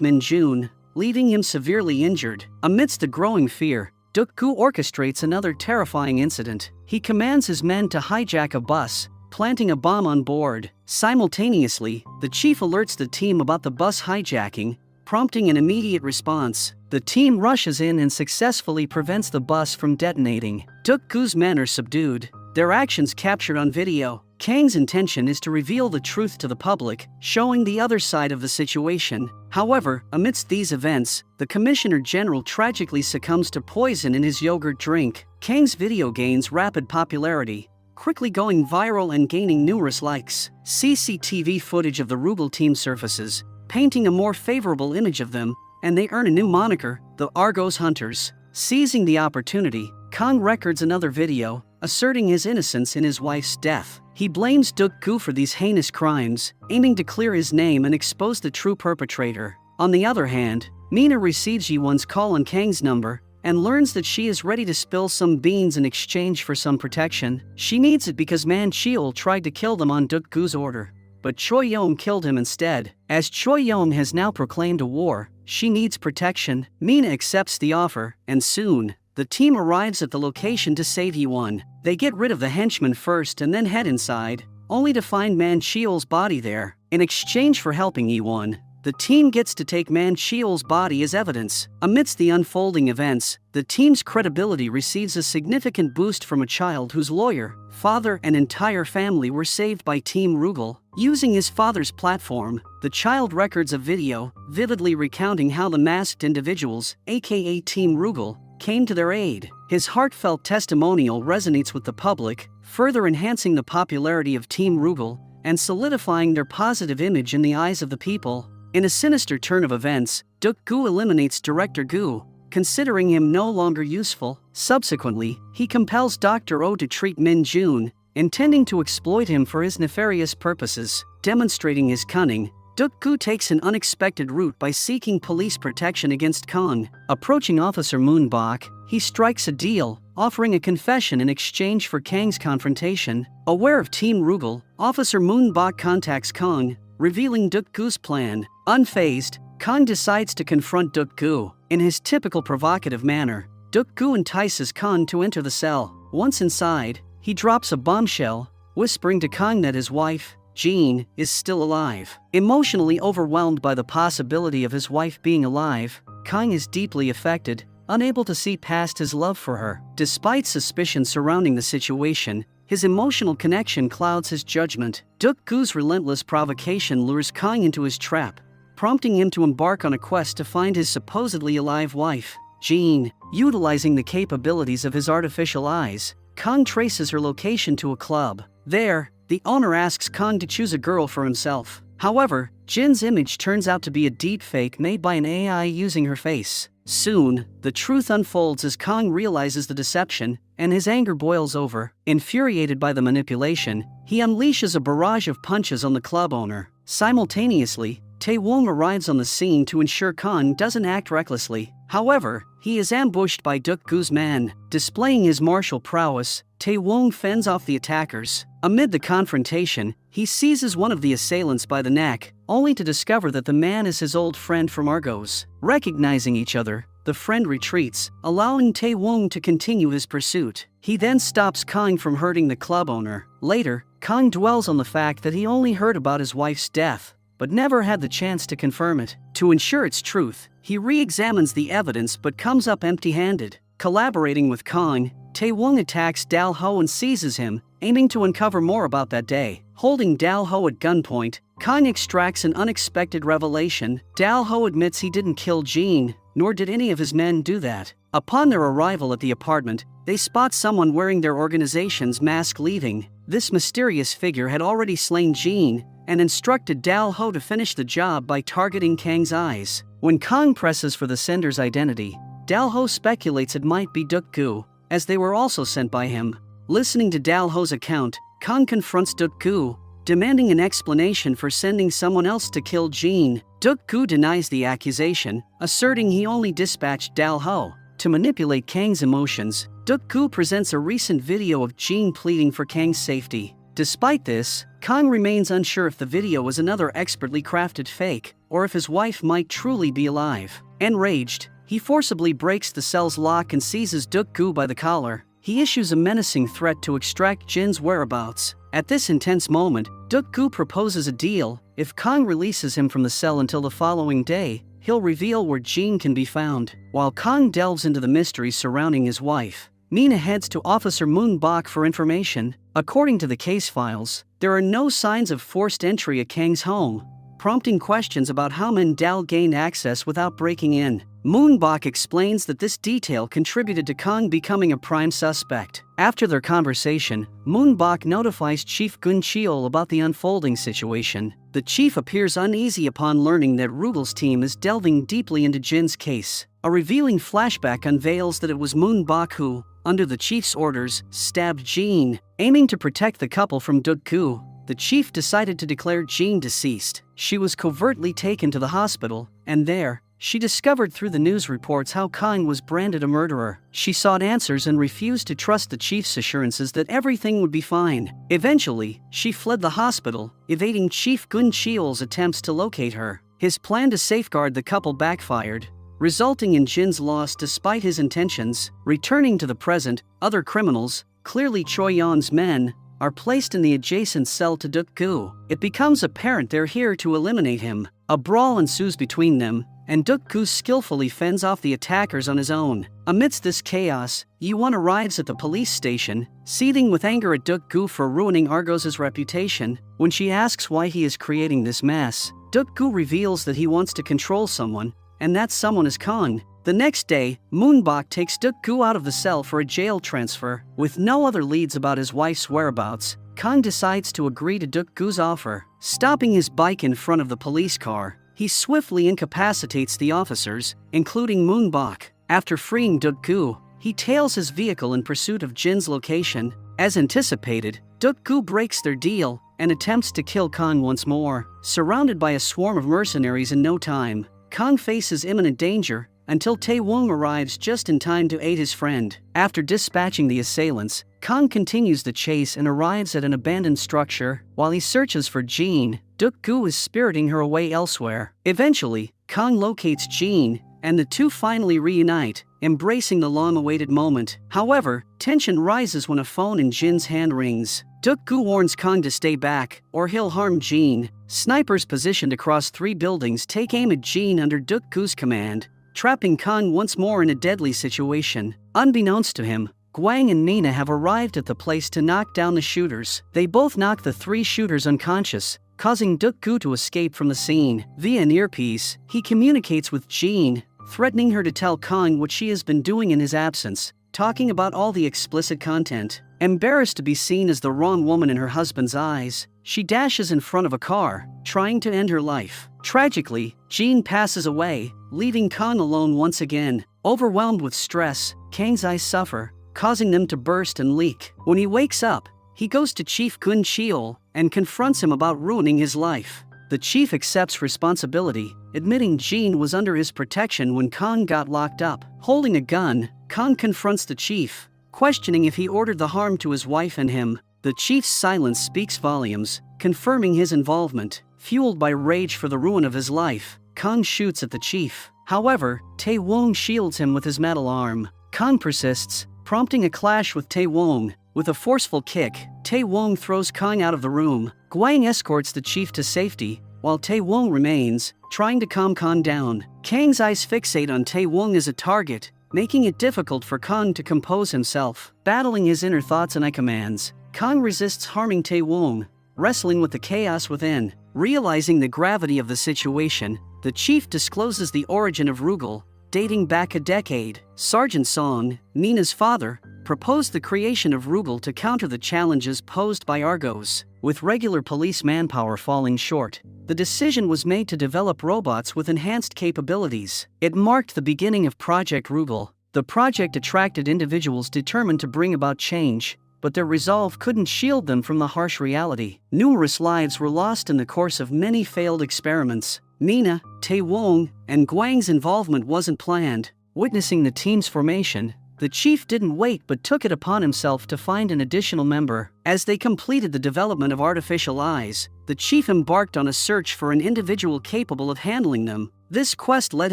Min Jun, leaving him severely injured. Amidst the growing fear, Duk-gu orchestrates another terrifying incident. He commands his men to hijack a bus, planting a bomb on board. Simultaneously, the chief alerts the team about the bus hijacking, prompting an immediate response. The team rushes in and successfully prevents the bus from detonating. Duk-gu's men are subdued, their actions captured on video. Kang's intention is to reveal the truth to the public, showing the other side of the situation. However, amidst these events, the Commissioner General tragically succumbs to poison in his yogurt drink. Kang's video gains rapid popularity, quickly going viral and gaining numerous likes. CCTV footage of the Rugal team surfaces, painting a more favorable image of them, and they earn a new moniker, the Argos Hunters. Seizing the opportunity, Kang records another video, asserting his innocence in his wife's death. He blames Duk-gu for these heinous crimes, aiming to clear his name and expose the true perpetrator. On the other hand, Mina receives Yi-won's call on Kang's number and learns that she is ready to spill some beans in exchange for some protection. She needs it because Man Cheol tried to kill them on Duk-gu's order, but Choi Yom killed him instead. As Choi Yom has now proclaimed a war, she needs protection. Mina accepts the offer, and soon, the team arrives at the location to save Yi-won. They get rid of the henchmen first and then head inside, only to find Man Cheol's body there. In exchange for helping Yi-won, the team gets to take Man Cheol's body as evidence. Amidst the unfolding events, the team's credibility receives a significant boost from a child whose lawyer, father, and entire family were saved by Team Rugal. Using his father's platform, the child records a video, vividly recounting how the masked individuals, aka Team Rugal, came to their aid. His heartfelt testimonial resonates with the public, further enhancing the popularity of Team Rugal and solidifying their positive image in the eyes of the people. In a sinister turn of events, Duk-gu eliminates Director Gu, considering him no longer useful. Subsequently, he compels Dr. Oh to treat Min Jun, intending to exploit him for his nefarious purposes. Demonstrating his cunning, Duk-gu takes an unexpected route by seeking police protection against Kang. Approaching Officer Moonbok, he strikes a deal, offering a confession in exchange for Kang's confrontation. Aware of Team Rugal, Officer Moonbok contacts Kang, revealing Duk-gu's plan. Unfazed, Kang decides to confront Duk-gu. In his typical provocative manner, Duk-gu entices Kang to enter the cell. Once inside, he drops a bombshell, whispering to Kang that his wife, Jean, is still alive. Emotionally overwhelmed by the possibility of his wife being alive, Kang is deeply affected, unable to see past his love for her. Despite suspicion surrounding the situation, his emotional connection clouds his judgment. Duk-gu's relentless provocation lures Kang into his trap, prompting him to embark on a quest to find his supposedly alive wife, Jean. Utilizing the capabilities of his artificial eyes, Kang traces her location to a club. There, the owner asks Kang to choose a girl for himself. However, Jin's image turns out to be a deepfake made by an AI using her face. Soon, the truth unfolds as Kang realizes the deception, and his anger boils over. Infuriated by the manipulation, he unleashes a barrage of punches on the club owner. Simultaneously, Tae-wong arrives on the scene to ensure Kang doesn't act recklessly. However, he is ambushed by Duk-gu's man. Displaying his martial prowess, Tae-wong fends off the attackers. Amid the confrontation, he seizes one of the assailants by the neck, only to discover that the man is his old friend from Argos. Recognizing each other, the friend retreats, allowing Tae-wong to continue his pursuit. He then stops Kang from hurting the club owner. Later, Kang dwells on the fact that he only heard about his wife's death, but never had the chance to confirm it. To ensure its truth, he re-examines the evidence but comes up empty-handed. Collaborating with Kang, Tae-wong attacks Dal-ho and seizes him, aiming to uncover more about that day. Holding Dal-ho at gunpoint, Kang extracts an unexpected revelation. Dal-ho admits he didn't kill Jean, nor did any of his men do that. Upon their arrival at the apartment, they spot someone wearing their organization's mask leaving. This mysterious figure had already slain Jean and instructed Dal-ho to finish the job by targeting Kang's eyes. When Kang presses for the sender's identity, Dalho speculates it might be Duk-gu, as they were also sent by him. Listening to Dalho's account, Kang confronts Duk-gu, demanding an explanation for sending someone else to kill Jean. Duk-gu denies the accusation, asserting he only dispatched Dalho. To manipulate Kang's emotions, Duk-gu presents a recent video of Jean pleading for Kang's safety. Despite this, Kang remains unsure if the video was another expertly crafted fake, or if his wife might truly be alive. Enraged, he forcibly breaks the cell's lock and seizes Duk-gu by the collar. He issues a menacing threat to extract Jin's whereabouts. At this intense moment, Duk-gu proposes a deal. If Kang releases him from the cell until the following day, he'll reveal where Jin can be found. While Kang delves into the mysteries surrounding his wife, Mina heads to Officer Moon-bok for information. According to the case files, there are no signs of forced entry at Kang's home, prompting questions about how Min-dal gained access without breaking in. Moon-bok explains that this detail contributed to Kang becoming a prime suspect. After their conversation, Moon-bok notifies Chief Gun-cheol about the unfolding situation. The chief appears uneasy upon learning that Rugel's team is delving deeply into Jin's case. A revealing flashback unveils that it was Moon-bok who, under the chief's orders, stabbed Jin. Aiming to protect the couple from Duk-gu, the chief decided to declare Jin deceased. She was covertly taken to the hospital, and there, she discovered through the news reports how Kang was branded a murderer. She sought answers and refused to trust the chief's assurances that everything would be fine. Eventually, she fled the hospital, evading Chief Gun-cheol's attempts to locate her. His plan to safeguard the couple backfired, resulting in Jin's loss despite his intentions. Returning to the present, other criminals, clearly Choi Yon's men, are placed in the adjacent cell to Duk-gu. It becomes apparent they're here to eliminate him. A brawl ensues between them, and Duk-gu skillfully fends off the attackers on his own. Amidst this chaos, Yi-won arrives at the police station, seething with anger at Duk-gu for ruining Argos' reputation. When she asks why he is creating this mess, Duk-gu reveals that he wants to control someone, and that someone is Kang. The next day, Moon-bok takes Duk-gu out of the cell for a jail transfer. With no other leads about his wife's whereabouts, Kang decides to agree to Duk-gu's offer. Stopping his bike in front of the police car, he swiftly incapacitates the officers, including Moon-bok. After freeing Duk-gu, he tails his vehicle in pursuit of Jin's location. As anticipated, Duk-gu breaks their deal and attempts to kill Kang once more. Surrounded by a swarm of mercenaries in no time, Kang faces imminent danger until Tae-won arrives just in time to aid his friend. After dispatching the assailants, Kang continues the chase and arrives at an abandoned structure. While he searches for Jin, Duk-gu is spiriting her away elsewhere. Eventually, Kang locates Jin, and the two finally reunite, embracing the long-awaited moment. However, tension rises when a phone in Jin's hand rings. Duk-gu warns Kang to stay back, or he'll harm Jin. Snipers positioned across 3 buildings take aim at Jin under Duk-gu's command, trapping Kang once more in a deadly situation. Unbeknownst to him, Gwang and Mina have arrived at the place to knock down the shooters. They both knock the 3 shooters unconscious, causing Duk-gu to escape from the scene. Via an earpiece, he communicates with Jin, threatening her to tell Kang what she has been doing in his absence, talking about all the explicit content. Embarrassed to be seen as the wrong woman in her husband's eyes, she dashes in front of a car, trying to end her life. Tragically, Jin passes away, leaving Kang alone once again. Overwhelmed with stress, Kang's eyes suffer, causing them to burst and leak. When he wakes up, he goes to Chief Gun-cheol and confronts him about ruining his life. The chief accepts responsibility, admitting Jin was under his protection when Kang got locked up. Holding a gun, Kang confronts the chief, questioning if he ordered the harm to his wife and him. The chief's silence speaks volumes, confirming his involvement. Fueled by rage for the ruin of his life, Kang shoots at the chief. However, Tae-won shields him with his metal arm. Kang persists, prompting a clash with Tae-won. With a forceful kick, Tae-won throws Kang out of the room. Gwang escorts the chief to safety, while Tae-won remains, trying to calm Kang down. Kang's eyes fixate on Tae-won as a target, making it difficult for Kang to compose himself. Battling his inner thoughts and commands, Kang resists harming Tae-won, wrestling with the chaos within. Realizing the gravity of the situation, the chief discloses the origin of Rugel, dating back a decade. Sergeant Song, Nina's father, proposed the creation of Rugel to counter the challenges posed by Argos. With regular police manpower falling short, the decision was made to develop robots with enhanced capabilities. It marked the beginning of Project Rugal. The project attracted individuals determined to bring about change, but their resolve couldn't shield them from the harsh reality. Numerous lives were lost in the course of many failed experiments. Mina, Tae-wong, and Gwang's involvement wasn't planned. Witnessing the team's formation, the chief didn't wait but took it upon himself to find an additional member. As they completed the development of artificial eyes, the chief embarked on a search for an individual capable of handling them. This quest led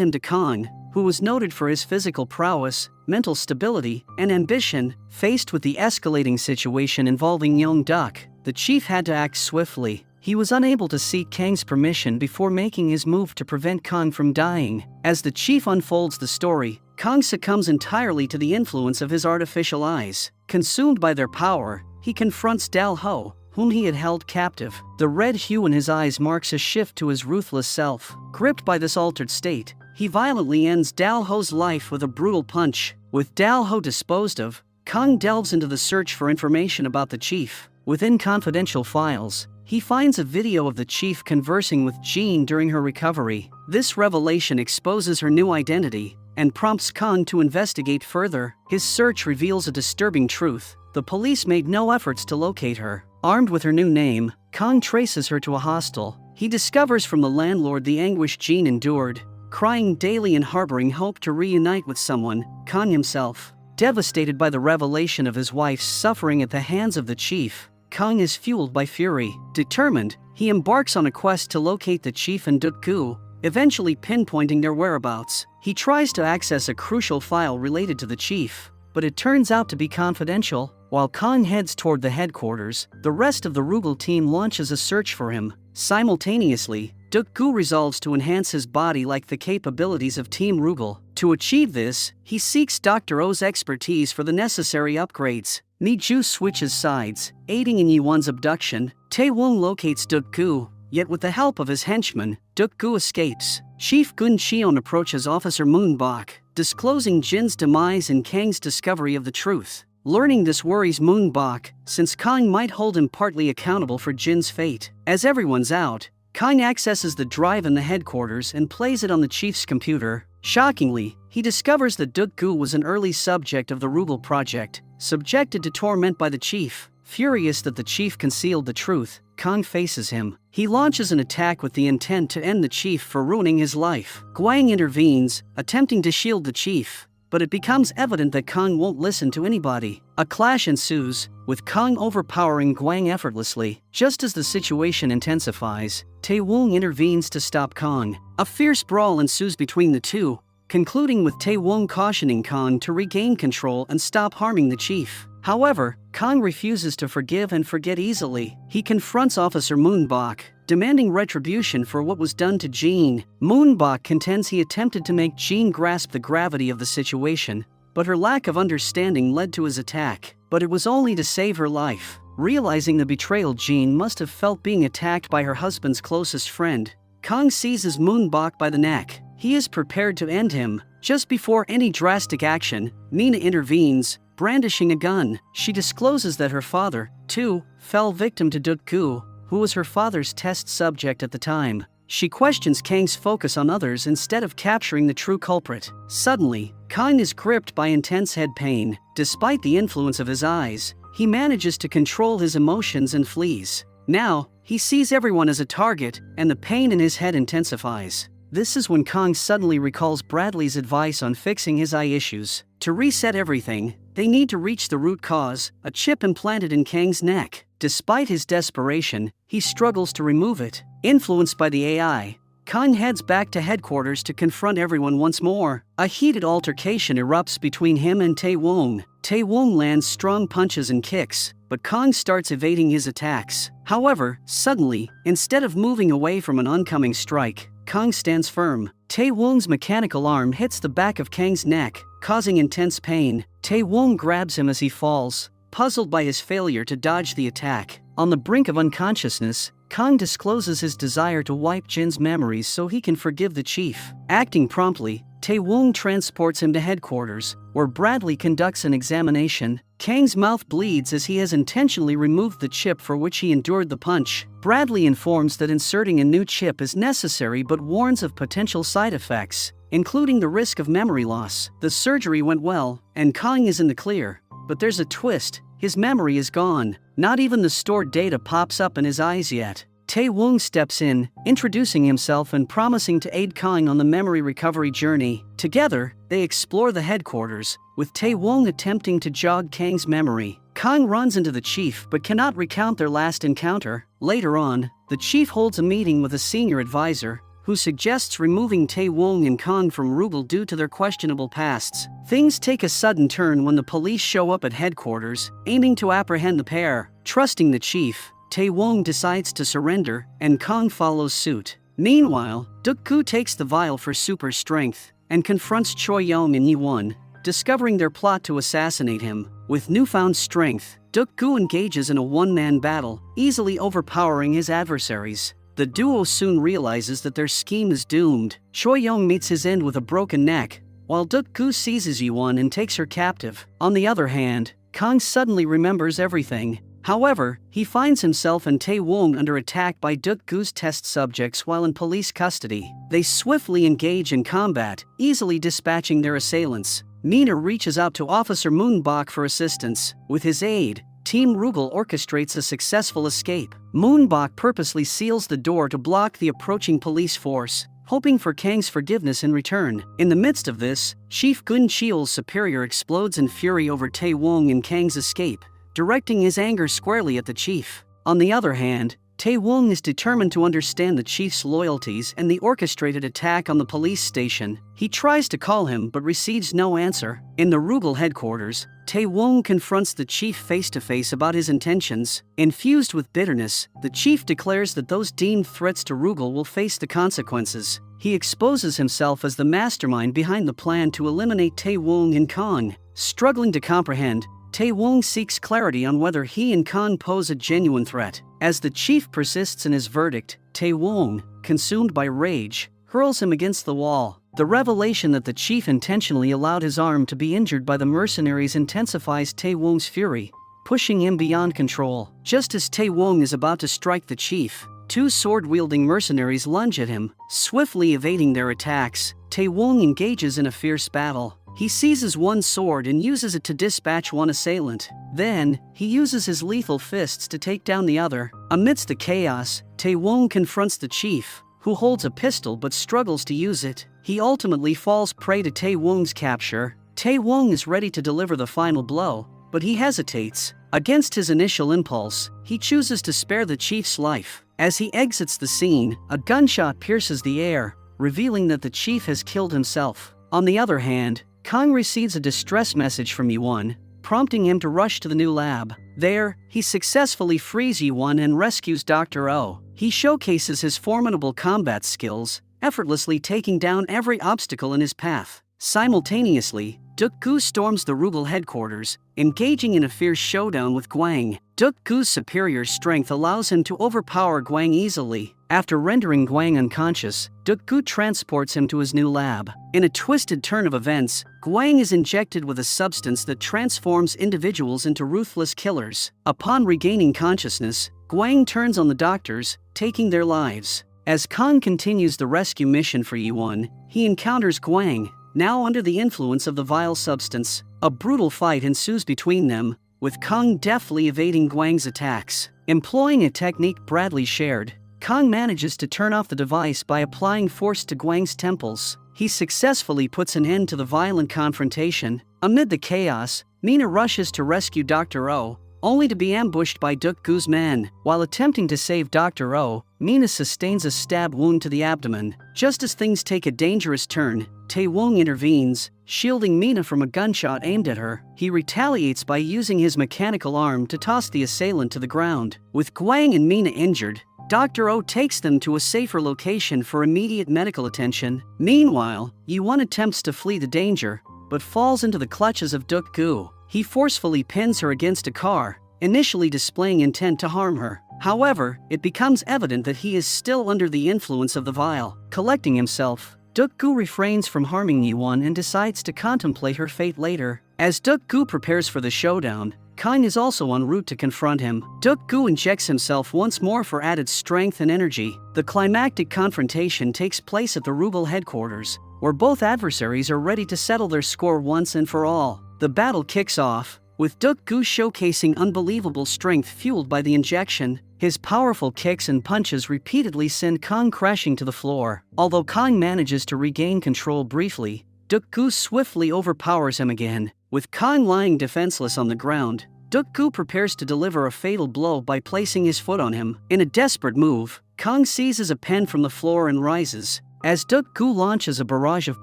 him to Kang, who was noted for his physical prowess, mental stability, and ambition. Faced with the escalating situation involving Young-duk, the chief had to act swiftly. He was unable to seek Kang's permission before making his move to prevent Kang from dying. As the chief unfolds the story, Kang succumbs entirely to the influence of his artificial eyes. Consumed by their power, he confronts Dal-ho, whom he had held captive. The red hue in his eyes marks a shift to his ruthless self. Gripped by this altered state, he violently ends Dal-ho's life with a brutal punch. With Dal-ho disposed of, Kang delves into the search for information about the chief. Within confidential files, he finds a video of the chief conversing with Jean during her recovery. This revelation exposes her new identity and prompts Kang to investigate further. His search reveals a disturbing truth. The police made no efforts to locate her. Armed with her new name, Kang traces her to a hostel. He discovers from the landlord the anguish Jean endured. Crying daily and harboring hope to reunite with someone, Kang himself, devastated by the revelation of his wife's suffering at the hands of the chief, Kang is fueled by fury. Determined, he embarks on a quest to locate the chief and Duk-gu, eventually pinpointing their whereabouts. He tries to access a crucial file related to the chief, but it turns out to be confidential. While Kang heads toward the headquarters, the rest of the Rugal team launches a search for him. Simultaneously, Duk-gu resolves to enhance his body like the capabilities of Team Rugal. To achieve this, he seeks Dr. O's expertise for the necessary upgrades. Mi-ju switches sides, aiding in Yi-won's abduction. Tae-wong locates Duk-gu, yet with the help of his henchmen, Duk-gu escapes. Chief Gun Cheon approaches Officer Moon-bak, disclosing Jin's demise and Kang's discovery of the truth. Learning this worries Moon-bak, since Kang might hold him partly accountable for Jin's fate. As everyone's out, Kang accesses the drive in the headquarters and plays it on the chief's computer. Shockingly, he discovers that Duk-gu was an early subject of the Rugal project, subjected to torment by the chief. Furious that the chief concealed the truth, Kang faces him. He launches an attack with the intent to end the chief for ruining his life. Gwang intervenes, attempting to shield the chief, but it becomes evident that Kang won't listen to anybody. A clash ensues, with Kang overpowering Gwang effortlessly. Just as the situation intensifies, Tae-wong intervenes to stop Kang. A fierce brawl ensues between the two, concluding with Tae-wong cautioning Kang to regain control and stop harming the chief. However, Kang refuses to forgive and forget easily. He confronts Officer Moon-bak, demanding retribution for what was done to Jean. Moon-bak contends he attempted to make Jean grasp the gravity of the situation, but her lack of understanding led to his attack. But it was only to save her life. Realizing the betrayal Jean must have felt being attacked by her husband's closest friend, Kang seizes Moon-bak by the neck. He is prepared to end him. Just before any drastic action, Mina intervenes, brandishing a gun. She discloses that her father, too, fell victim to Duk-gu, who was her father's test subject at the time. She questions Kang's focus on others instead of capturing the true culprit. Suddenly, Kang is gripped by intense head pain. Despite the influence of his eyes, he manages to control his emotions and flees. Now, he sees everyone as a target, and the pain in his head intensifies. This is when Kang suddenly recalls Bradley's advice on fixing his eye issues. To reset everything, they need to reach the root cause, a chip implanted in Kang's neck. Despite his desperation, he struggles to remove it. Influenced by the AI, Kang heads back to headquarters to confront everyone once more. A heated altercation erupts between him and Tae-wong. Tae-wong lands strong punches and kicks, but Kang starts evading his attacks. However, suddenly, instead of moving away from an oncoming strike, Kang stands firm. Tae-wong's mechanical arm hits the back of Kang's neck, causing intense pain. Tae-wong grabs him as he falls, puzzled by his failure to dodge the attack. On the brink of unconsciousness, Kang discloses his desire to wipe Jin's memories so he can forgive the chief. Acting promptly, Tae-woong transports him to headquarters, where Bradley conducts an examination. Kang's mouth bleeds as he has intentionally removed the chip for which he endured the punch. Bradley informs that inserting a new chip is necessary but warns of potential side effects, including the risk of memory loss. The surgery went well, and Kang is in the clear. But there's a twist. His memory is gone. Not even the stored data pops up in his eyes yet. Tae-woong steps in, introducing himself and promising to aid Kang on the memory recovery journey. Together, they explore the headquarters, with Tae-woong attempting to jog Kang's memory. Kang runs into the chief but cannot recount their last encounter. Later on, the chief holds a meeting with a senior advisor, who suggests removing Tae-woong and Kang from Rugal due to their questionable pasts. Things take a sudden turn when the police show up at headquarters, aiming to apprehend the pair. Trusting the chief, Tae-woong decides to surrender, and Kang follows suit. Meanwhile, Duk-gu takes the vial for super strength and confronts Choi-young and Yi-won, discovering their plot to assassinate him. With newfound strength, Duk-gu engages in a one-man battle, easily overpowering his adversaries. The duo soon realizes that their scheme is doomed. Choi-young meets his end with a broken neck, while Duk-gu seizes Yi-won and takes her captive. On the other hand, Kang suddenly remembers everything. However, he finds himself and Tae-woong under attack by Duk-gu's test subjects while in police custody. They swiftly engage in combat, easily dispatching their assailants. Mina reaches out to Officer Moonbok for assistance. With his aid, Team Rugal orchestrates a successful escape. Moonbok purposely seals the door to block the approaching police force, hoping for Kang's forgiveness in return. In the midst of this, Chief Gun Cheol's superior explodes in fury over Tae-woong and Kang's escape, directing his anger squarely at the chief. On the other hand, Tae-woong is determined to understand the chief's loyalties and the orchestrated attack on the police station. He tries to call him but receives no answer. In the Rugal headquarters, Tae-woong confronts the chief face-to-face about his intentions. Infused with bitterness, the chief declares that those deemed threats to Rugal will face the consequences. He exposes himself as the mastermind behind the plan to eliminate Tae-woong and Kang. Struggling to comprehend, Tae-woong seeks clarity on whether he and Kang pose a genuine threat. As the chief persists in his verdict, Tae-woong, consumed by rage, hurls him against the wall. The revelation that the chief intentionally allowed his arm to be injured by the mercenaries intensifies Tae-woong's fury, pushing him beyond control. Just as Tae-woong is about to strike the chief, two sword-wielding mercenaries lunge at him. Swiftly evading their attacks, Tae-woong engages in a fierce battle. He seizes one sword and uses it to dispatch one assailant. Then, he uses his lethal fists to take down the other. Amidst the chaos, Tae-woong confronts the chief, who holds a pistol but struggles to use it. He ultimately falls prey to Tae-woong's capture. Tae-woong is ready to deliver the final blow, but he hesitates. Against his initial impulse, he chooses to spare the chief's life. As he exits the scene, a gunshot pierces the air, revealing that the chief has killed himself. On the other hand, Kang receives a distress message from Yi-won, prompting him to rush to the new lab. There, he successfully frees Yi-won and rescues Dr. Oh. He showcases his formidable combat skills, effortlessly taking down every obstacle in his path. Simultaneously, Duk-gu storms the Rugal headquarters, engaging in a fierce showdown with Gwang. Duk-gu's superior strength allows him to overpower Gwang easily. After rendering Gwang unconscious, Duk-gu transports him to his new lab. In a twisted turn of events, Gwang is injected with a substance that transforms individuals into ruthless killers. Upon regaining consciousness, Gwang turns on the doctors, taking their lives. As Kang continues the rescue mission for Yi-won, he encounters Gwang, now under the influence of the vile substance. A brutal fight ensues between them, with Kang deftly evading Gwang's attacks. Employing a technique Bradley shared, Kang manages to turn off the device by applying force to Gwang's temples. He successfully puts an end to the violent confrontation. Amid the chaos, Mina rushes to rescue Dr. Oh, only to be ambushed by Duk-gu's men. While attempting to save Dr. Oh, Mina sustains a stab wound to the abdomen. Just as things take a dangerous turn, Tae-woong intervenes, shielding Mina from a gunshot aimed at her. He retaliates by using his mechanical arm to toss the assailant to the ground. With Gwang and Mina injured, Dr. Oh takes them to a safer location for immediate medical attention. Meanwhile, Yi-won attempts to flee the danger, but falls into the clutches of Duk-gu. He forcefully pins her against a car, initially displaying intent to harm her. However, it becomes evident that he is still under the influence of the vial. Collecting himself, Duk-gu refrains from harming Yi-won and decides to contemplate her fate later. As Duk-gu prepares for the showdown, Kang is also en route to confront him. Duk-gu injects himself once more for added strength and energy. The climactic confrontation takes place at the Ruble headquarters, where both adversaries are ready to settle their score once and for all. The battle kicks off, with Duk-gu showcasing unbelievable strength fueled by the injection. His powerful kicks and punches repeatedly send Kang crashing to the floor. Although Kang manages to regain control briefly, Duk-gu swiftly overpowers him again. With Kang lying defenseless on the ground, Duk-gu prepares to deliver a fatal blow by placing his foot on him. In a desperate move, Kang seizes a pen from the floor and rises. As Duk-gu launches a barrage of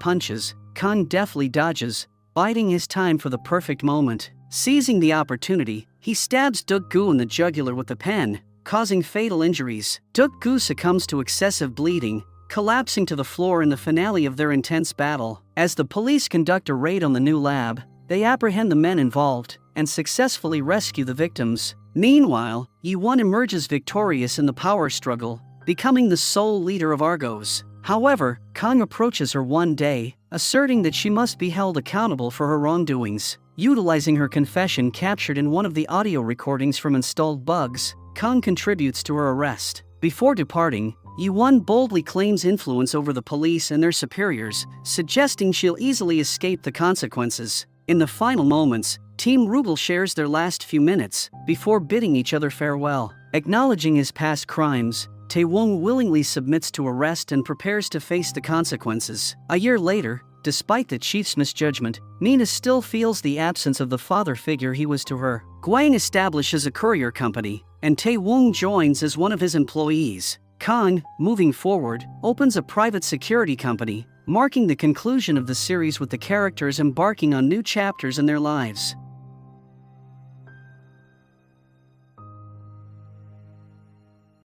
punches, Kang deftly dodges, biding his time for the perfect moment. Seizing the opportunity, he stabs Duk-gu in the jugular with the pen, causing fatal injuries. Duk-gu succumbs to excessive bleeding, collapsing to the floor in the finale of their intense battle. As the police conduct a raid on the new lab, they apprehend the men involved and successfully rescue the victims. Meanwhile, Yi-won emerges victorious in the power struggle, becoming the sole leader of Argos. However, Kang approaches her one day, asserting that she must be held accountable for her wrongdoings. Utilizing her confession captured in one of the audio recordings from installed bugs, Kang contributes to her arrest. Before departing, Yi-won boldly claims influence over the police and their superiors, suggesting she'll easily escape the consequences. In the final moments, Team Ruble shares their last few minutes before bidding each other farewell. Acknowledging his past crimes, Tae-won willingly submits to arrest and prepares to face the consequences. A year later, despite the chief's misjudgment, Mina still feels the absence of the father figure he was to her. Gwang establishes a courier company, and Tae-won joins as one of his employees. Kang, moving forward, opens a private security company, marking the conclusion of the series with the characters embarking on new chapters in their lives.